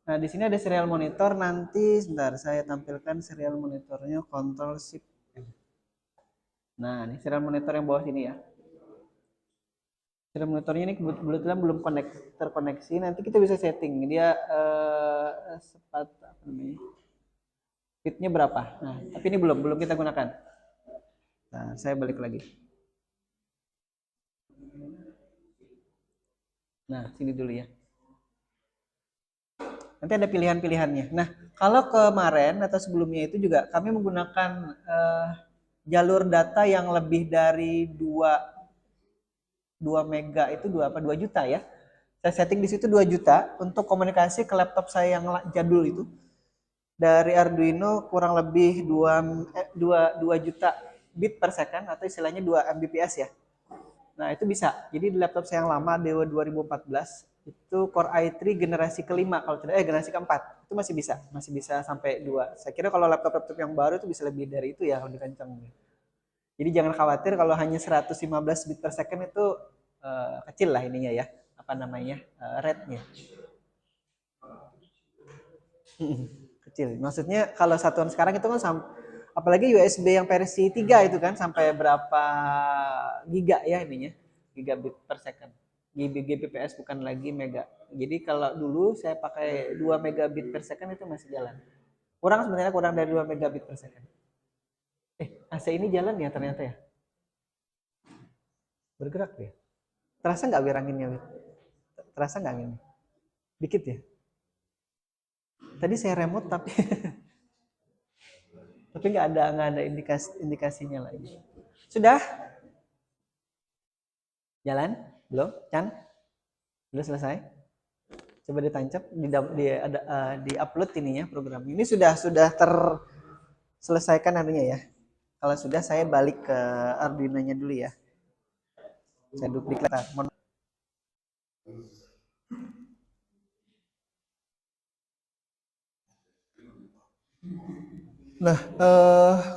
Nah, di sini ada serial monitor. Nanti sebentar saya tampilkan serial monitornya Ctrl Shift M. Nah, ini serial monitor yang bawah sini ya. Serial monitornya ini kebetulan belum terkoneksi. Nanti kita bisa setting dia apa namanya? Fitnya berapa? Nah, tapi ini belum kita gunakan. Nah, saya balik lagi. Nah, sini dulu ya. Nanti ada pilihan-pilihannya. Nah, kalau kemarin atau sebelumnya itu juga kami menggunakan jalur data yang lebih dari 2 mega itu 2 juta ya. Saya setting di situ 2 juta untuk komunikasi ke laptop saya yang jadul itu. Dari Arduino kurang lebih 2 juta bit per second atau istilahnya 2 Mbps ya. Nah, itu bisa. Jadi di laptop saya yang lama Dewa 2014 itu Core i3 generasi kelima kalau tidak generasi keempat. Itu masih bisa sampai 2. Saya kira kalau laptop-laptop yang baru itu bisa lebih dari itu ya, lebih kencang. Jadi jangan khawatir kalau hanya 115 bit per second itu kecil lah ininya ya, apa namanya? Rate-nya. Kecil. Maksudnya kalau satuan sekarang itu kan apalagi USB yang versi 3 itu kan sampai berapa giga ya ininya, gigabit per second. Gbps bukan lagi mega. Jadi kalau dulu saya pakai 2 megabit per second itu masih jalan. Sebenarnya kurang dari 2 megabit per second. AC ini jalan ya ternyata ya. Bergerak dia. Terasa nggak Wir anginnya? Terasa nggak anginnya? Dikit ya? Tadi saya remote tapi tapi nggak ada indikasinya lagi. Sudah? Jalan? Belum? Chan? Belum selesai? Coba ditancap di upload ininya program. Ini sudah terselesaikan anunya ya. Kalau sudah saya balik ke Arduino-nya dulu ya. Saya duplicate. Nah,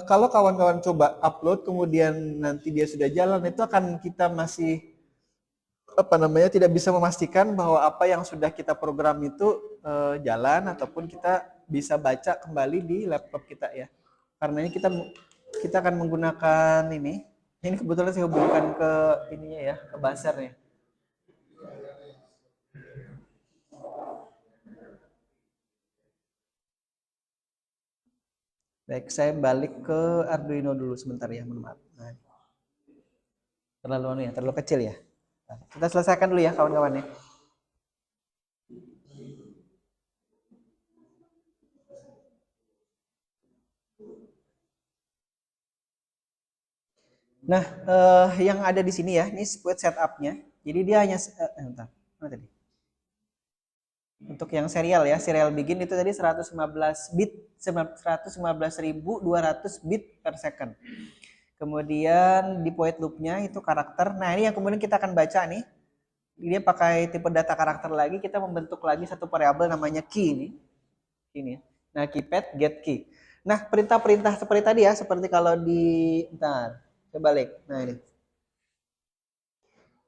kalau kawan-kawan coba upload kemudian nanti dia sudah jalan, itu akan kita masih tidak bisa memastikan bahwa apa yang sudah kita program itu jalan ataupun kita bisa baca kembali di laptop kita ya. Karena ini kita akan menggunakan ini. Ini kebetulan saya hubungkan ke ininya ya, ke buzzernya. Baik, saya balik ke Arduino dulu sebentar ya, mohon maaf. Nah, terlalu kecil ya. Nah, kita selesaikan dulu ya kawan-kawan ya. Nah, yang ada di sini ya, ini buat setupnya. Jadi dia hanya, bentar, mana tadi? Untuk yang serial ya, serial begin itu tadi 115 bit, 115.200 bit per second. Kemudian di void loop-nya itu karakter. Nah, ini yang kemudian kita akan baca nih. Dia pakai tipe data karakter lagi, kita membentuk lagi satu variabel namanya key ini. Ini. Nah, keypad get key. Nah, perintah-perintah seperti tadi ya, seperti kalau di saya balik. Nah, ini.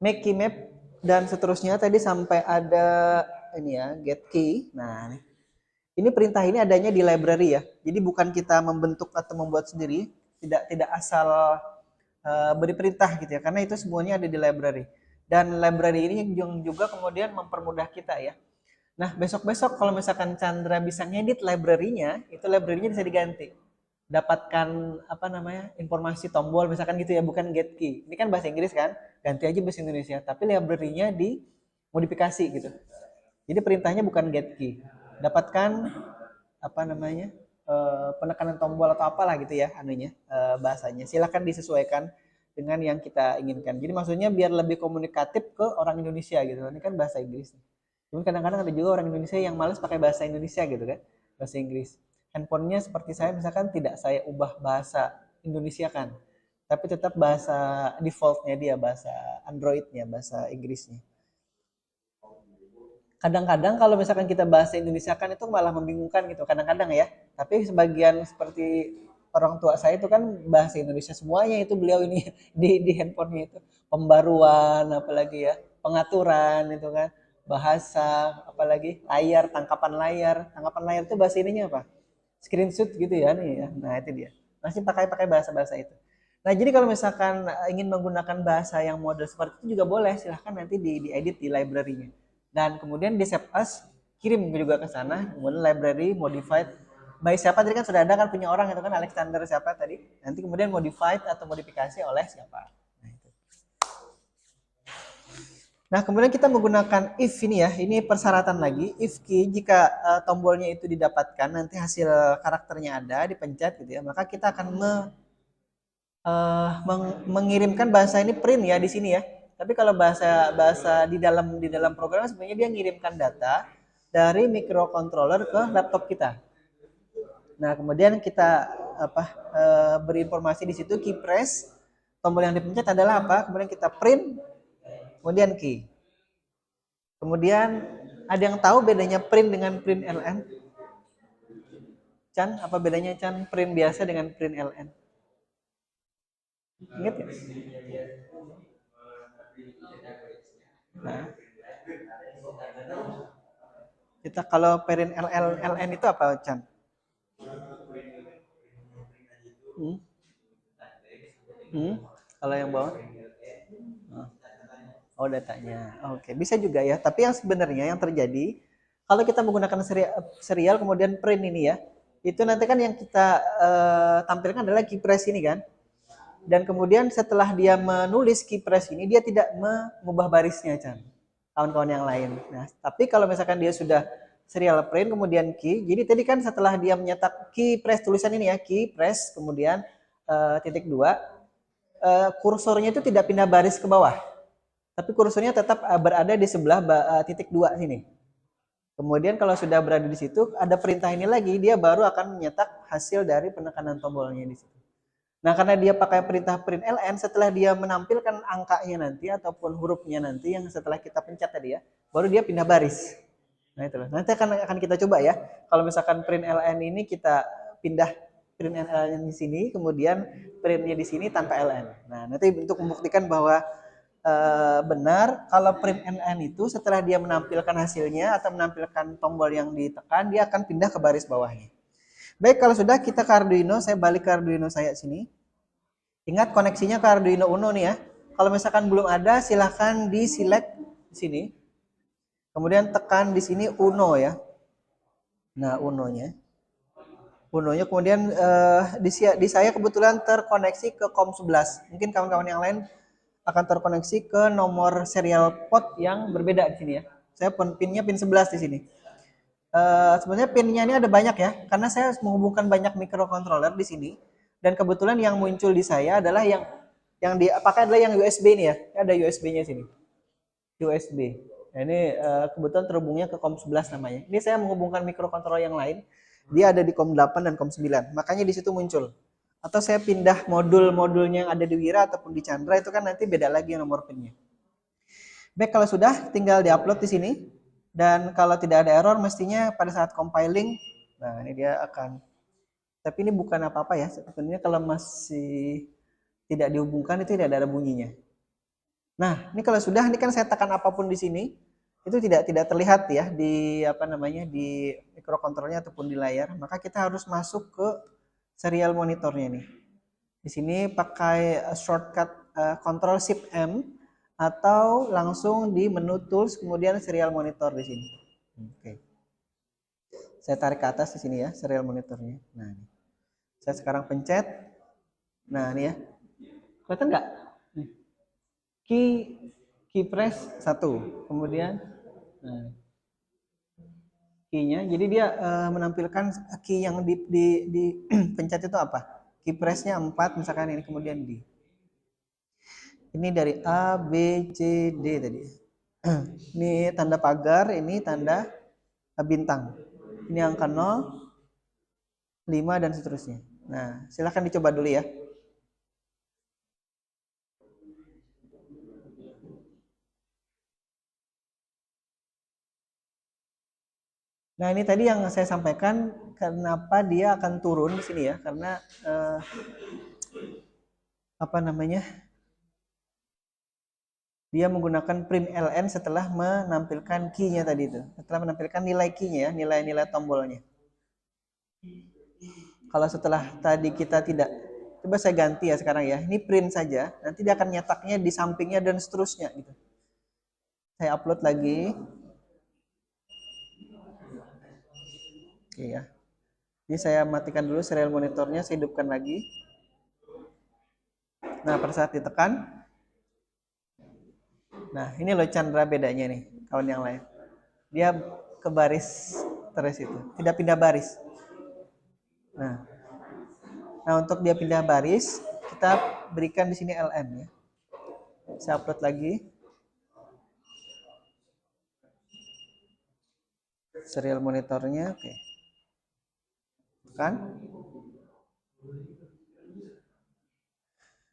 Make key map dan seterusnya tadi sampai ada ini ya, get key. Nah, ini perintah ini adanya di library ya. Jadi bukan kita membentuk atau membuat sendiri, tidak asal beri perintah gitu ya, karena itu semuanya ada di library. Dan library ini yang juga kemudian mempermudah kita ya. Nah, besok-besok kalau misalkan Chandra bisa ngedit library-nya, itu library-nya bisa diganti. Dapatkan informasi tombol misalkan gitu ya, bukan get key. Ini kan bahasa Inggris kan, ganti aja bahasa Indonesia, tapi library-nya dimodifikasi gitu. Jadi perintahnya bukan get key. Dapatkan penekanan tombol atau apalah gitu ya bahasanya. Silakan disesuaikan dengan yang kita inginkan. Jadi maksudnya biar lebih komunikatif ke orang Indonesia gitu. Ini kan bahasa Inggris. Cuman kadang-kadang ada juga orang Indonesia yang males pakai bahasa Indonesia gitu kan, bahasa Inggris. Handphonenya seperti saya misalkan tidak saya ubah bahasa Indonesia kan, tapi tetap bahasa defaultnya dia, bahasa Androidnya, bahasa Inggrisnya. Kadang-kadang kalau misalkan kita bahasa Indonesia kan itu malah membingungkan gitu kadang-kadang ya, tapi sebagian seperti orang tua saya itu kan bahasa Indonesia semuanya itu beliau ini di handphonenya itu, pembaruan apalagi ya, pengaturan itu kan, bahasa apalagi tangkapan layar itu bahasa ininya apa, screenshot gitu ya nih ya. Nah itu dia masih pakai bahasa itu. Nah jadi kalau misalkan ingin menggunakan bahasa yang model seperti itu juga boleh, silahkan nanti diedit di library-nya. Dan kemudian di save as, kirim juga ke sana, kemudian library modified by siapa tadi kan sudah ada kan punya orang itu kan Alexander siapa tadi, nanti kemudian modified atau modifikasi oleh siapa. Nah, itu. Nah, kemudian kita menggunakan if ini ya. Ini persyaratan lagi. If key jika tombolnya itu didapatkan, nanti hasil karakternya ada, dipencet gitu ya. Maka kita akan mengirimkan bahasa ini print ya di sini ya. Tapi kalau bahasa di dalam program sebenarnya dia ngirimkan data dari microcontroller ke laptop kita. Nah, kemudian kita berinformasi di situ key press, tombol yang dipencet adalah apa? Kemudian kita print, kemudian key. Kemudian ada yang tahu bedanya print dengan print ln? Chan, apa bedanya Chan print biasa dengan print ln? Ingat ya? Nah, kita kalau print ln itu apa Chan? Hmm? Hmm? Kalau yang bawah? Oh, datanya. Oke, bisa juga ya. Tapi yang sebenarnya yang terjadi kalau kita menggunakan serial kemudian print ini ya, itu nanti kan yang kita tampilkan adalah key press ini kan. Dan kemudian setelah dia menulis key press ini, dia tidak mengubah barisnya, Chan. Kawan-kawan yang lain. Nah, tapi kalau misalkan dia sudah serial print kemudian key, jadi tadi kan setelah dia menyetak key press tulisan ini ya, key press kemudian titik 2, kursornya itu tidak pindah baris ke bawah. Tapi kursornya tetap berada di sebelah titik 2 sini. Kemudian kalau sudah berada di situ, ada perintah ini lagi, dia baru akan menyetak hasil dari penekanan tombolnya di situ. Nah, karena dia pakai perintah print ln, setelah dia menampilkan angkanya nanti ataupun hurufnya nanti yang setelah kita pencet tadi ya, baru dia pindah baris. Nah, itulah. Nanti akan kita coba ya. Kalau misalkan print ln ini kita pindah print ln di sini, kemudian printnya di sini tanpa ln. Nah, nanti untuk membuktikan bahwa benar kalau print ln itu setelah dia menampilkan hasilnya atau menampilkan tombol yang ditekan, dia akan pindah ke baris bawahnya. Baik, kalau sudah kita ke Arduino, saya balik ke Arduino saya sini. Ingat koneksinya ke Arduino Uno nih ya. Kalau misalkan belum ada, silahkan di select di sini. Kemudian tekan di sini Uno ya. Nah, Unonya. Unonya kemudian di saya kebetulan terkoneksi ke COM11. Mungkin kawan-kawan yang lain akan terkoneksi ke nomor serial port yang berbeda di sini ya. Saya pinnya pin 11 di sini. Sebenarnya pinnya ini ada banyak ya, karena saya menghubungkan banyak microcontroller di sini. Dan kebetulan yang muncul di saya adalah yang dipakai adalah yang USB ini ya. Ini ada USB-nya sini. USB. Nah, ini kebetulan terhubungnya ke COM11 namanya. Ini saya menghubungkan microcontroller yang lain. Dia ada di COM8 dan COM9. Makanya di situ muncul. Atau saya pindah modul-modulnya yang ada di Wira ataupun di Chandra, itu kan nanti beda lagi nomor pinnya. Baik, kalau sudah tinggal diupload di sini. Dan kalau tidak ada error, mestinya pada saat compiling, nah ini dia akan. Tapi ini bukan apa-apa ya. Sebenarnya kalau masih tidak dihubungkan itu tidak ada bunyinya. Nah, ini kalau sudah, ini kan saya tekan apapun di sini, itu tidak terlihat ya di di microcontrollernya ataupun di layar. Maka kita harus masuk ke serial monitornya nih. Di sini pakai shortcut Ctrl Shift M atau langsung di menu tools kemudian serial monitor di sini. Oke. Saya tarik ke atas di sini ya serial monitornya. Nah, ini. Saya sekarang pencet. Nah, ini ya. Kelihatan nggak? Key press 1. Kemudian nah, key-nya. Jadi dia menampilkan key yang di pencet itu apa? Key press-nya 4 misalkan ini kemudian D. Ini dari A, B, C, D tadi. Ini tanda pagar, ini tanda bintang. Ini angka 0, 5 dan seterusnya. Nah, silahkan dicoba dulu ya. Nah, ini tadi yang saya sampaikan kenapa dia akan turun di sini ya, karena dia menggunakan print ln setelah menampilkan key-nya tadi itu. Setelah menampilkan nilai key-nya ya, nilai-nilai tombolnya. Kalau setelah tadi kita tidak, coba saya ganti ya sekarang ya. Ini print saja, nanti dia akan nyetaknya di sampingnya dan seterusnya gitu. Saya upload lagi. Oke ya. Ini saya matikan dulu serial monitornya, saya hidupkan lagi. Nah, pada saat ditekan, Nah, ini loh Chandra bedanya nih, kawan yang lain. Dia ke baris terus itu, tidak pindah baris. Nah, untuk dia pindah baris, kita berikan di sini LM ya. Saya upload lagi. Serial monitornya, oke. Kan?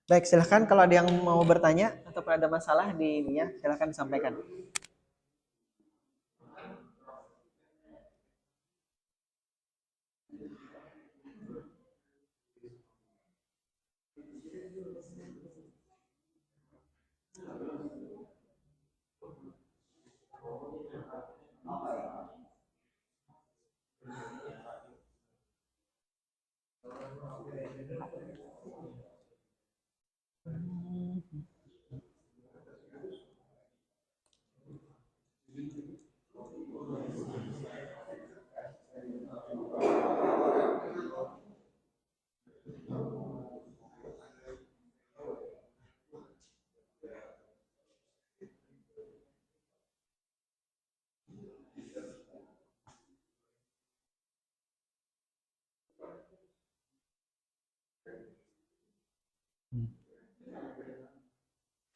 Baik, silahkan kalau ada yang mau bertanya atau ada masalah di ininya, silahkan disampaikan.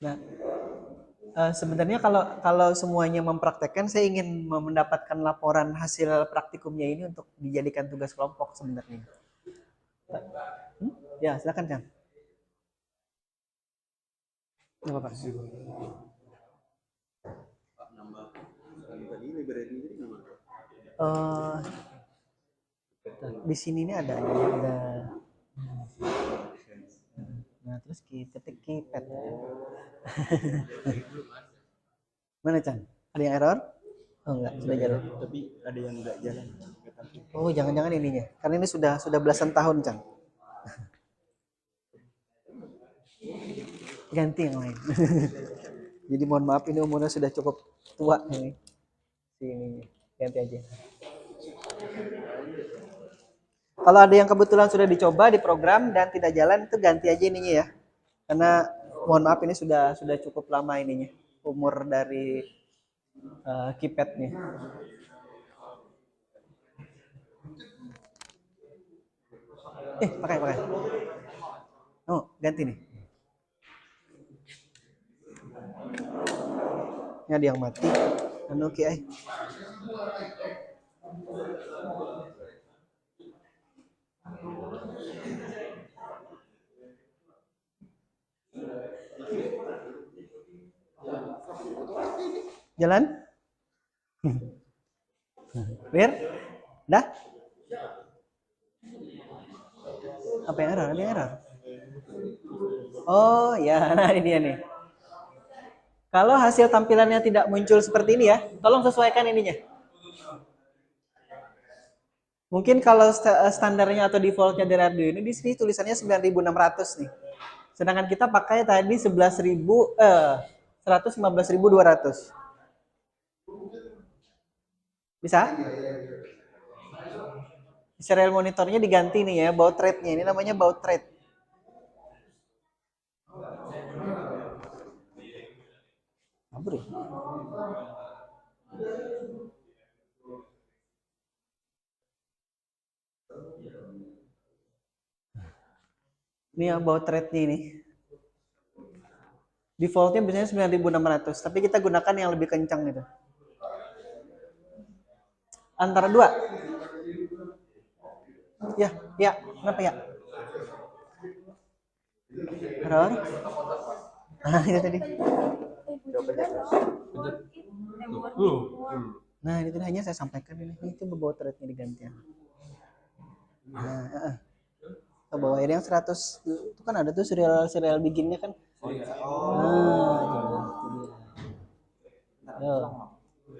Nah, sebenarnya kalau semuanya mempraktekkan, saya ingin mendapatkan laporan hasil praktikumnya ini untuk dijadikan tugas kelompok sebenarnya. Ya, silakan Kang. Nggak apa-apa. Di sini ini ada. Nah, terus kita ketik keypad. Mana Chan? Ada yang error? Oh enggak, sudah jalan. Tapi ada yang enggak jalan. Oh, jangan-jangan ininya. Karena ini sudah belasan tahun, Chan. Ganti yang lain. Jadi mohon maaf, ini umurnya sudah cukup tua ini. Sini, ganti aja. Kalau ada yang kebetulan sudah dicoba di program dan tidak jalan, itu ganti aja ininya ya. Karena mohon maaf, ini sudah cukup lama ininya. Umur dari keypadnya. Pakai. Oh, ganti nih. Ini ada yang mati. Oke. Jalan? Wir? Dah? Apa yang error? Ada yang error? Oh ya, nah ini dia nih. Kalau hasil tampilannya tidak muncul seperti ini ya, tolong sesuaikan ininya. Mungkin kalau standarnya atau defaultnya dari Arduino di sini tulisannya 9600 nih. Sedangkan kita pakai tadi 115.200. Bisa? Serial monitornya diganti nih ya, baud rate-nya. Ini namanya baud rate. Kabur ya? Ini yang baud rate-nya ini. Defaultnya biasanya 9600, tapi kita gunakan yang lebih kencang gitu. Antara dua. Ya, kenapa ya? Error? Itu tadi. Nah, itu hanya saya sampaikan ini. Itu baud rate-nya diganti. Nah, ke bawah ini yang 100 itu kan ada tuh serial bikinnya kan.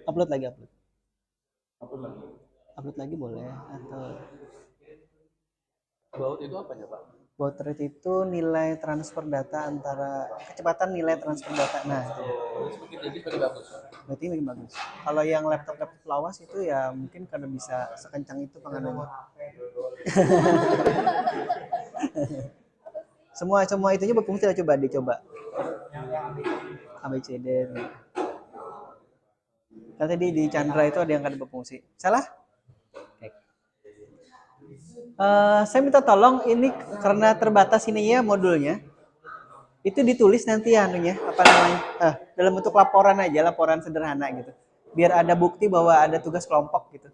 Upload lagi. Upload lagi boleh atau baud itu apa ya, Pak? Baud rate itu nilai transfer data antara kecepatan nilai transfer data. Nah, Jadi bagus. berarti lebih bagus. Kalau yang laptop lawas itu ya mungkin karena bisa sekencang itu penganannya. semua itunya berfungsi lah, coba dicoba. ABCD. Kan tadi di Chandra itu ada yang kada berfungsi. Salah? Oke. Saya minta tolong ini karena terbatas ininya modulnya. Itu ditulis nanti ya anunya, apa namanya? Dalam bentuk laporan aja, laporan sederhana gitu. Biar ada bukti bahwa ada tugas kelompok gitu.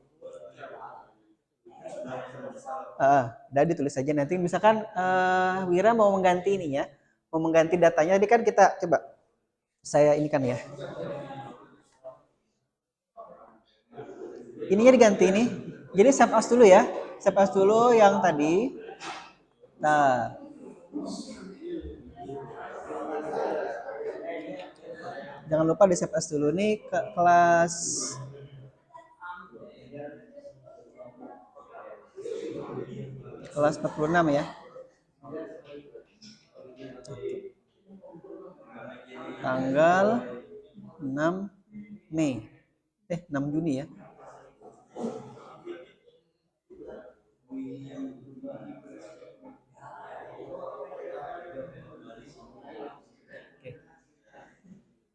Udah ditulis aja nanti misalkan Wira mau mengganti ininya, mau mengganti datanya. Jadi kan kita coba saya ini kan ya. Ininya diganti nih. Jadi save as dulu ya. Save as dulu yang tadi. Nah, jangan lupa di save as dulu nih ke kelas kelas 46 ya. Tanggal 6 Mei. 6 Juni ya. Oke.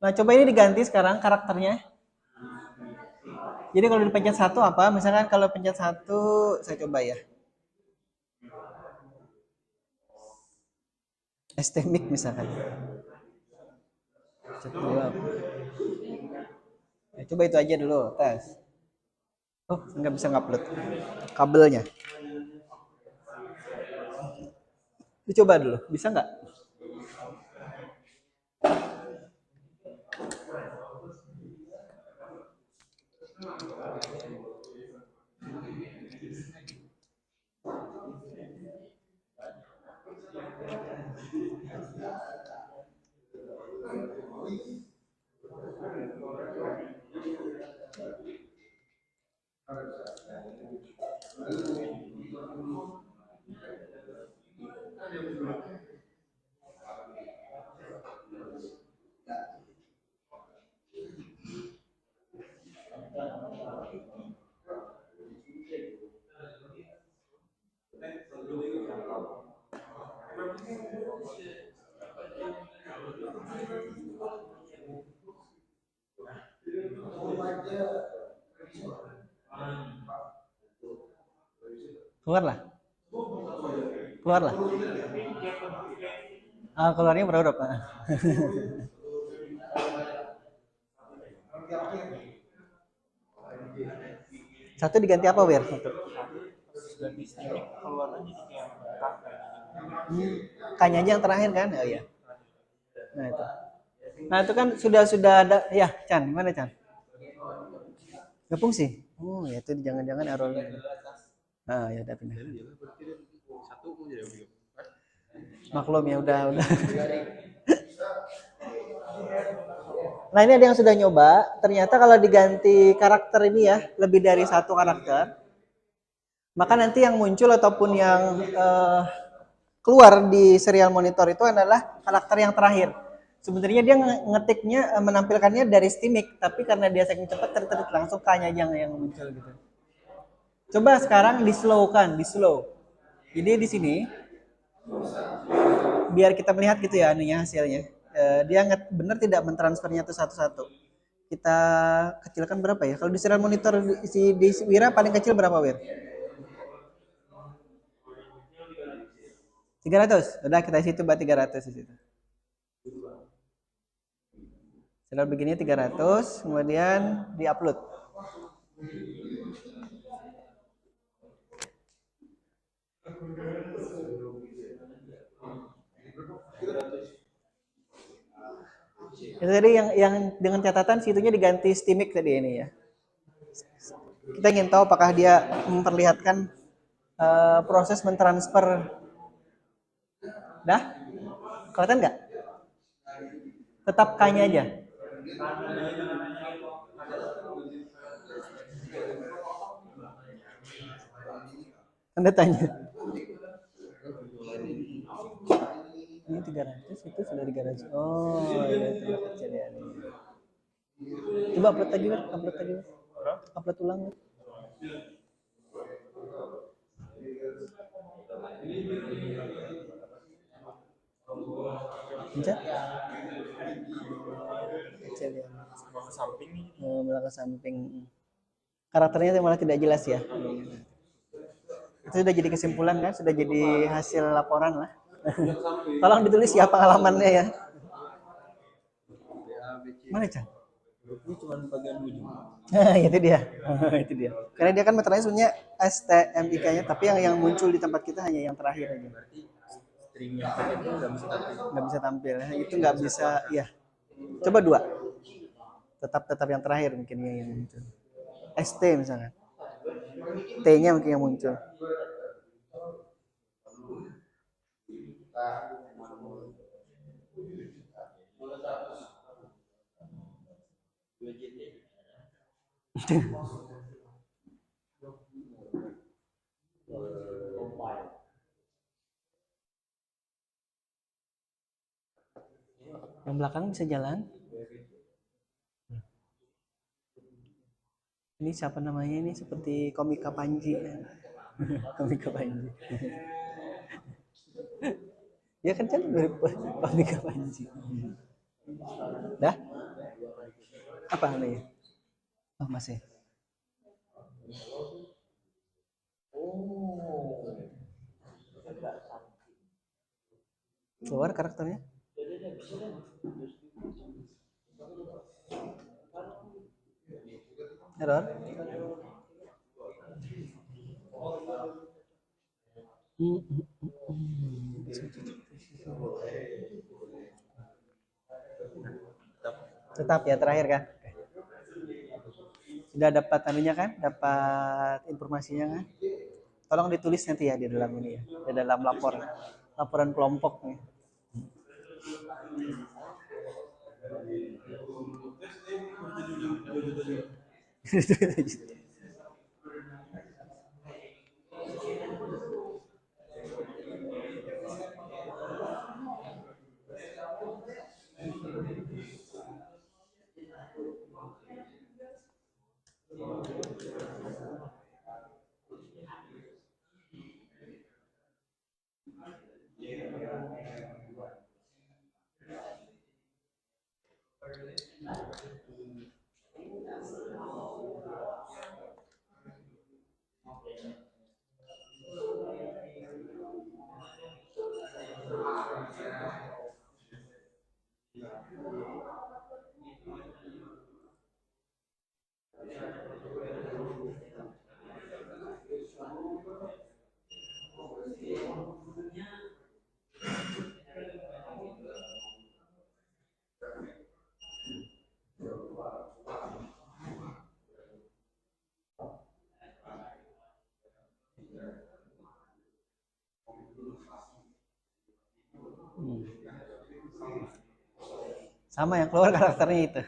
Nah, coba ini diganti sekarang karakternya. Jadi kalau dipencet satu apa? Misalkan kalau pencet satu, saya coba ya. Estemik misalkan. Pencet dua. Nah, coba itu aja dulu, tes. Oh, nggak bisa ngupload kabelnya. Coba dulu, bisa nggak? Keluarlah, keluarlah. Keluarnya berapa? Satu diganti apa, Wir? Satu. Kanya aja yang terakhir kan? Oh iya. Nah itu. Nah itu kan sudah ada. Ya, Chan, gimana Chan? Gak fungsi. Oh ya itu jangan-jangan error. Ya udah pindah. Maklum ya udah. Nah ini ada yang sudah nyoba. Ternyata kalau diganti karakter ini ya lebih dari satu karakter, maka nanti yang muncul ataupun yang keluar di serial monitor itu adalah karakter yang terakhir. Sebenarnya dia ngetiknya menampilkannya dari Steamik, tapi karena dia saking cepat langsung K-nya yang muncul gitu. Coba sekarang di slow. Jadi di sini biar kita melihat gitu ya anunya hasilnya. Dia benar tidak mentransfernya itu satu-satu. Kita kecilkan berapa ya? Kalau di serial monitor di Wira paling kecil berapa, Wir? 300. Udah kita isi coba 300 di situ. Serial begini 300, kemudian di-upload. Itu tadi yang dengan catatan situnya diganti Steamik tadi ini ya. Kita ingin tahu apakah dia memperlihatkan proses mentransfer. Dah? Kelihatan nggak? Tetap K-nya aja. Anda tanya. Ini 300, itu sudah 300. Oh, ya itu kecil ya. Coba upload lagi, upload lagi. Upload ulang. Pencet. belakang samping. Karakternya malah tidak jelas ya. Itu sudah jadi kesimpulan kan, sudah jadi hasil laporan lah. Tolong ditulis ya pengalamannya ya. Mana Cang? Ini cuma bagian ujung. Nah, itu dia. Itu dia. Karena dia kan meterannya sebenarnya STMIK-nya, tapi yang muncul di tempat kita hanya yang terakhir aja. Berarti string yang bagian itu nggak bisa tampil. Nggak bisa tampil. Itu nggak bisa, ya. Coba dua. Tetap yang terakhir mungkin yang muncul. ST misalnya. T-nya mungkin yang muncul. Yang belakang bisa jalan. Ini siapa namanya ini seperti komika Panji. Komika Panji. Ya kan mirip komika Panji. Dah? Apa namanya? Oh, masih. Keluar karakternya? Error? Tetap ya terakhir kan? Sudah dapat anunya kan? Dapat informasinya kan? Tolong ditulis nanti ya di dalam ini ya, di dalam laporan kelompoknya. Sama yang keluar karakternya itu.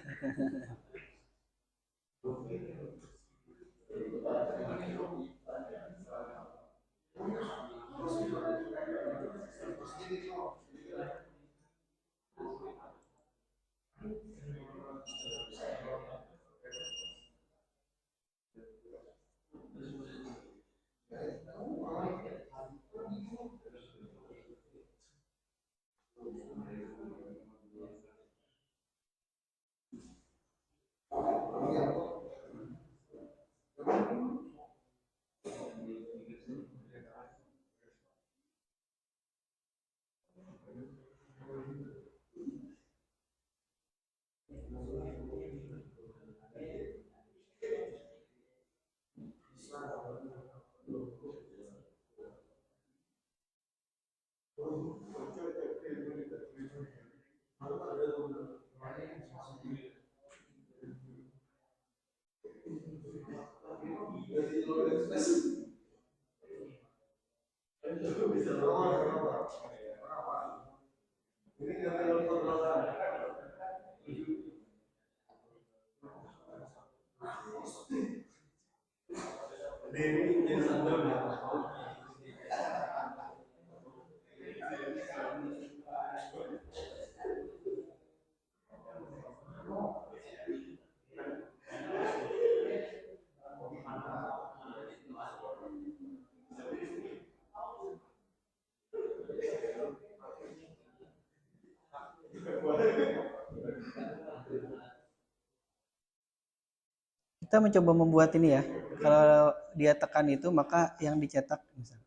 Kita mencoba membuat ini ya. Kalau dia tekan itu maka yang dicetak misalnya.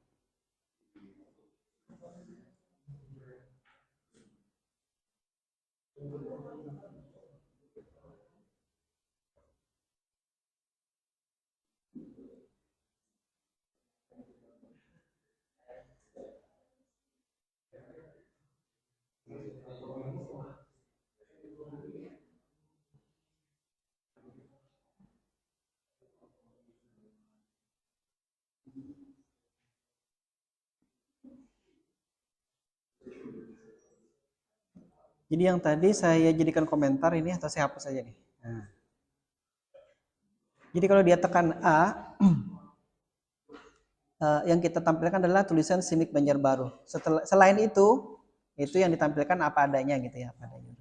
Jadi yang tadi saya jadikan komentar ini atau saya hapus saja nih. Nah. Jadi kalau dia tekan A, yang kita tampilkan adalah tulisan Simik Banjarbaru. Selain itu yang ditampilkan apa adanya gitu ya, apa adanya.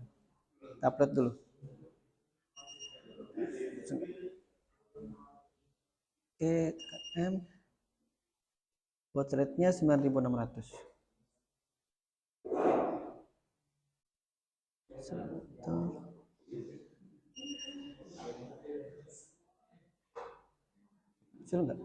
Kita upload dulu. Oke, M. Baud rate-nya 9600. Hasil enggak?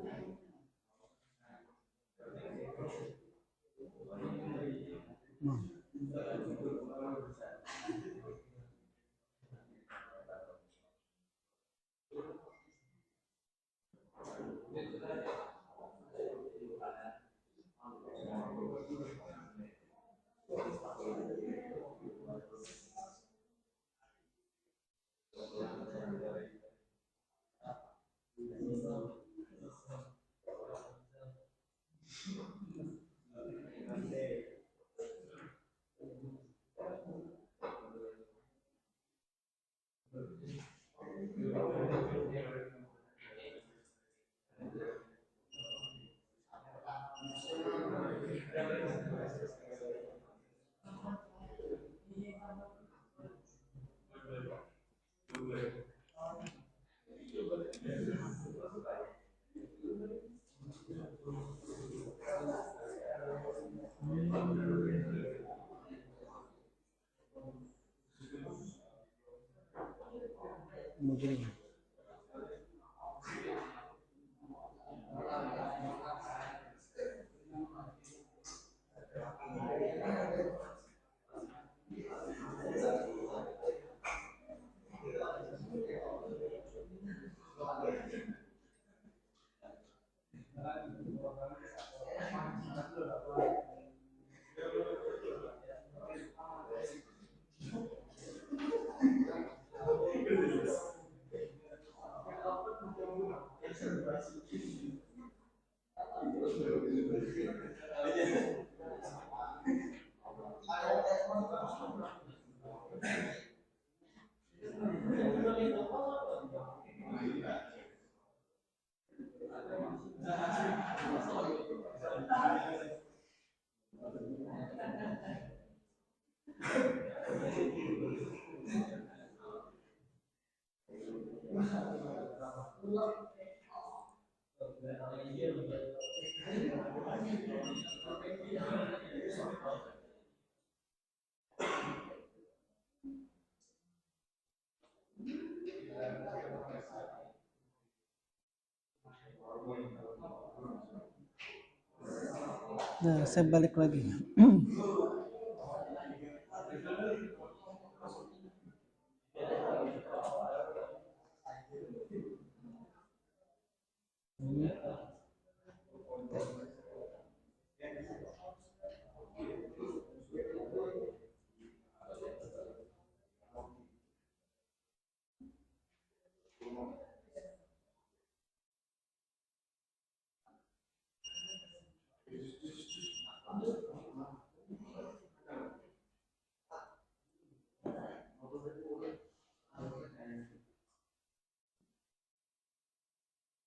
Mungkin ini. Nah, saya balik lagi.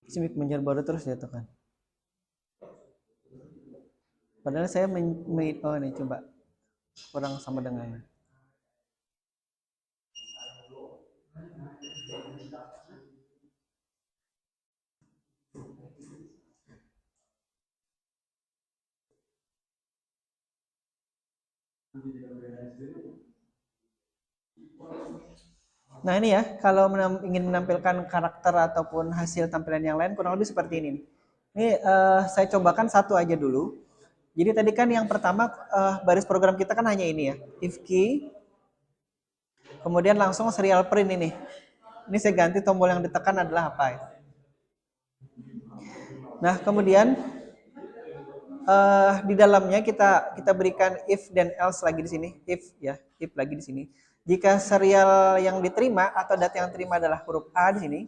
Simik Banjarbaru terus dia tekan. Padahal saya oh ini coba kurang sama dengan Nah ini ya, kalau ingin menampilkan karakter ataupun hasil tampilan yang lain kurang lebih seperti ini. Ini saya cobakan satu aja dulu. Jadi tadi kan yang pertama baris program kita kan hanya ini ya, if key, kemudian langsung serial print ini. Ini saya ganti tombol yang ditekan adalah apa ya. Nah kemudian di dalamnya kita berikan if dan else lagi di sini, if lagi di sini. Jika serial yang diterima atau data yang diterima adalah huruf A di sini,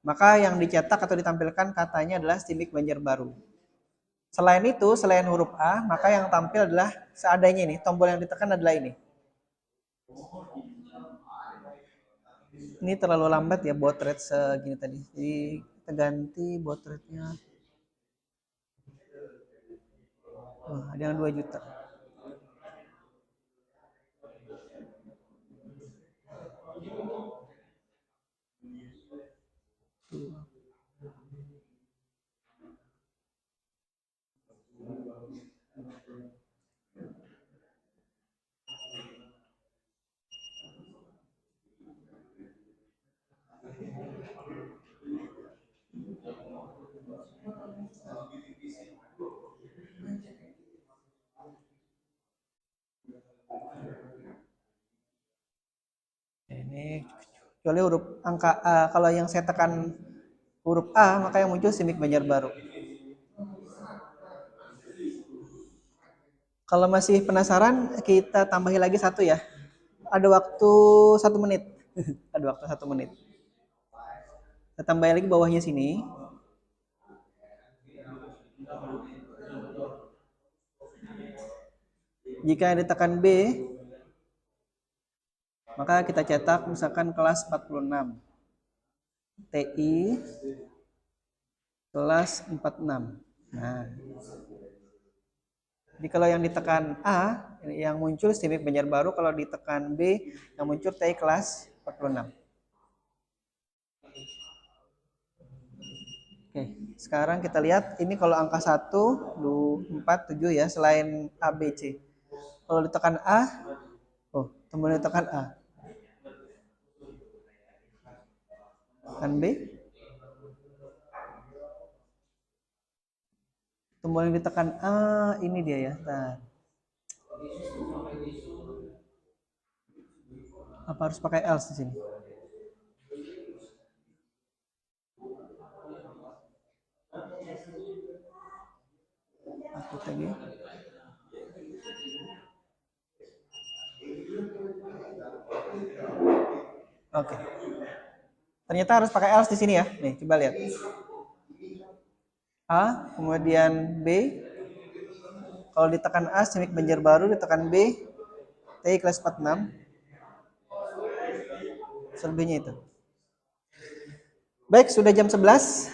maka yang dicetak atau ditampilkan katanya adalah Simic Banjarbaru. Selain itu, selain huruf A, maka yang tampil adalah seadanya ini, tombol yang ditekan adalah ini. Ini terlalu lambat ya baud rate segini tadi. Jadi kita ganti baud rate-nya. Ada yang 2 juta. Ini kecuali huruf angka A, kalau yang saya tekan huruf A maka yang muncul Simic Banjarbaru. Kalau masih penasaran kita tambahin lagi satu ya. Ada waktu 1 menit. Ada waktu 1 menit. Kita tambahin lagi bawahnya sini. Jika ditekan B, maka kita cetak misalkan kelas 46. TI kelas 46. Nah. Jadi kalau yang ditekan A, yang muncul Simic Banjarbaru, kalau ditekan B, yang muncul TI kelas 46. Oke, sekarang kita lihat ini kalau angka 1, 2, 4, 7 ya, selain A, B, C. Kalau ditekan A, tombol ditekan A. Tekan B. Tombol yang ditekan A, ini dia ya. Nah. Apa harus pakai else di sini? Aku tadi. Oke. Ternyata harus pakai else di sini ya. Nih, coba lihat. A, kemudian B. Kalau ditekan A, Simic Banjarbaru, ditekan B, TI kelas 46. Selebihnya itu. Baik, sudah jam 11.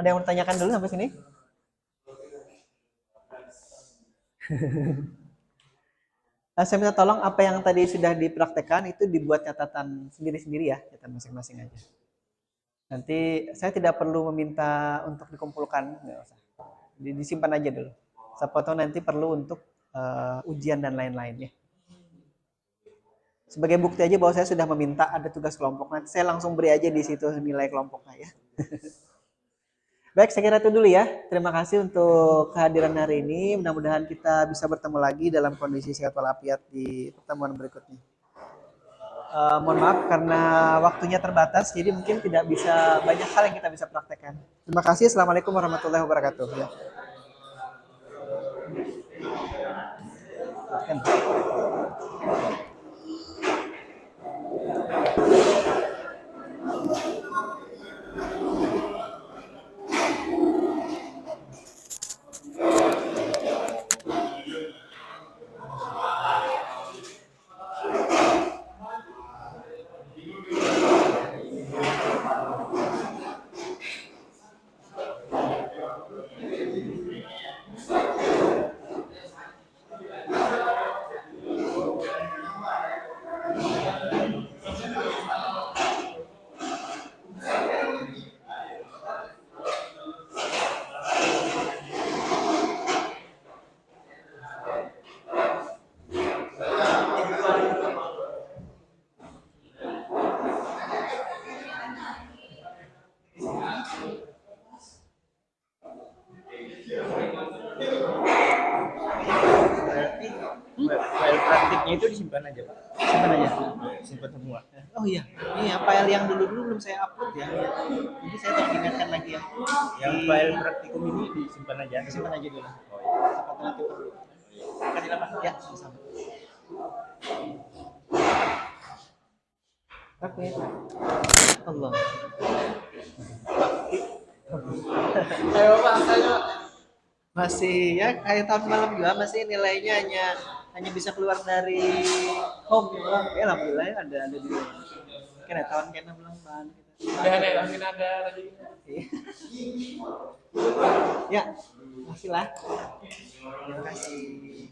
Ada yang bertanyakan dulu sampai sini? Saya minta tolong apa yang tadi sudah dipraktekkan itu dibuat catatan sendiri-sendiri ya, catatan masing-masing aja. Nanti saya tidak perlu meminta untuk dikumpulkan, nggak usah. Disimpan aja dulu. Siapa tahu nanti perlu untuk ujian dan lain-lain ya. Sebagai bukti aja bahwa saya sudah meminta ada tugas kelompok, nanti saya langsung beri aja di situ nilai kelompoknya ya. Baik, saya kira itu dulu ya. Terima kasih untuk kehadiran hari ini. Mudah-mudahan kita bisa bertemu lagi dalam kondisi sehat walafiat di pertemuan berikutnya. Mohon maaf karena waktunya terbatas, jadi mungkin tidak bisa banyak hal yang kita bisa praktekkan. Terima kasih. Assalamualaikum warahmatullahi wabarakatuh. Ya. praktiknya itu disimpan aja Pak. Simpan aja. Simpan semua. Oh iya, ini ya file yang dulu-dulu belum saya upload ya. Jadi saya tolong ingatkan lagi ya. Yang file praktikum ini disimpan aja. Simpan aja dulu. Oh, iya. Siapa tahu nanti perlu. Kasih lah Pak. Ya, sama-sama. Oke. Allah. Ayo Pak, ayo. Masih ya kayak tahun malam juga masih nilainya hanya bisa keluar dari home ya. Alhamdulillah ya, ada di kena tahun kena belum bahan kita. Udah nih, mungkin ada lagi. Ya, masih lah. Terima kasih.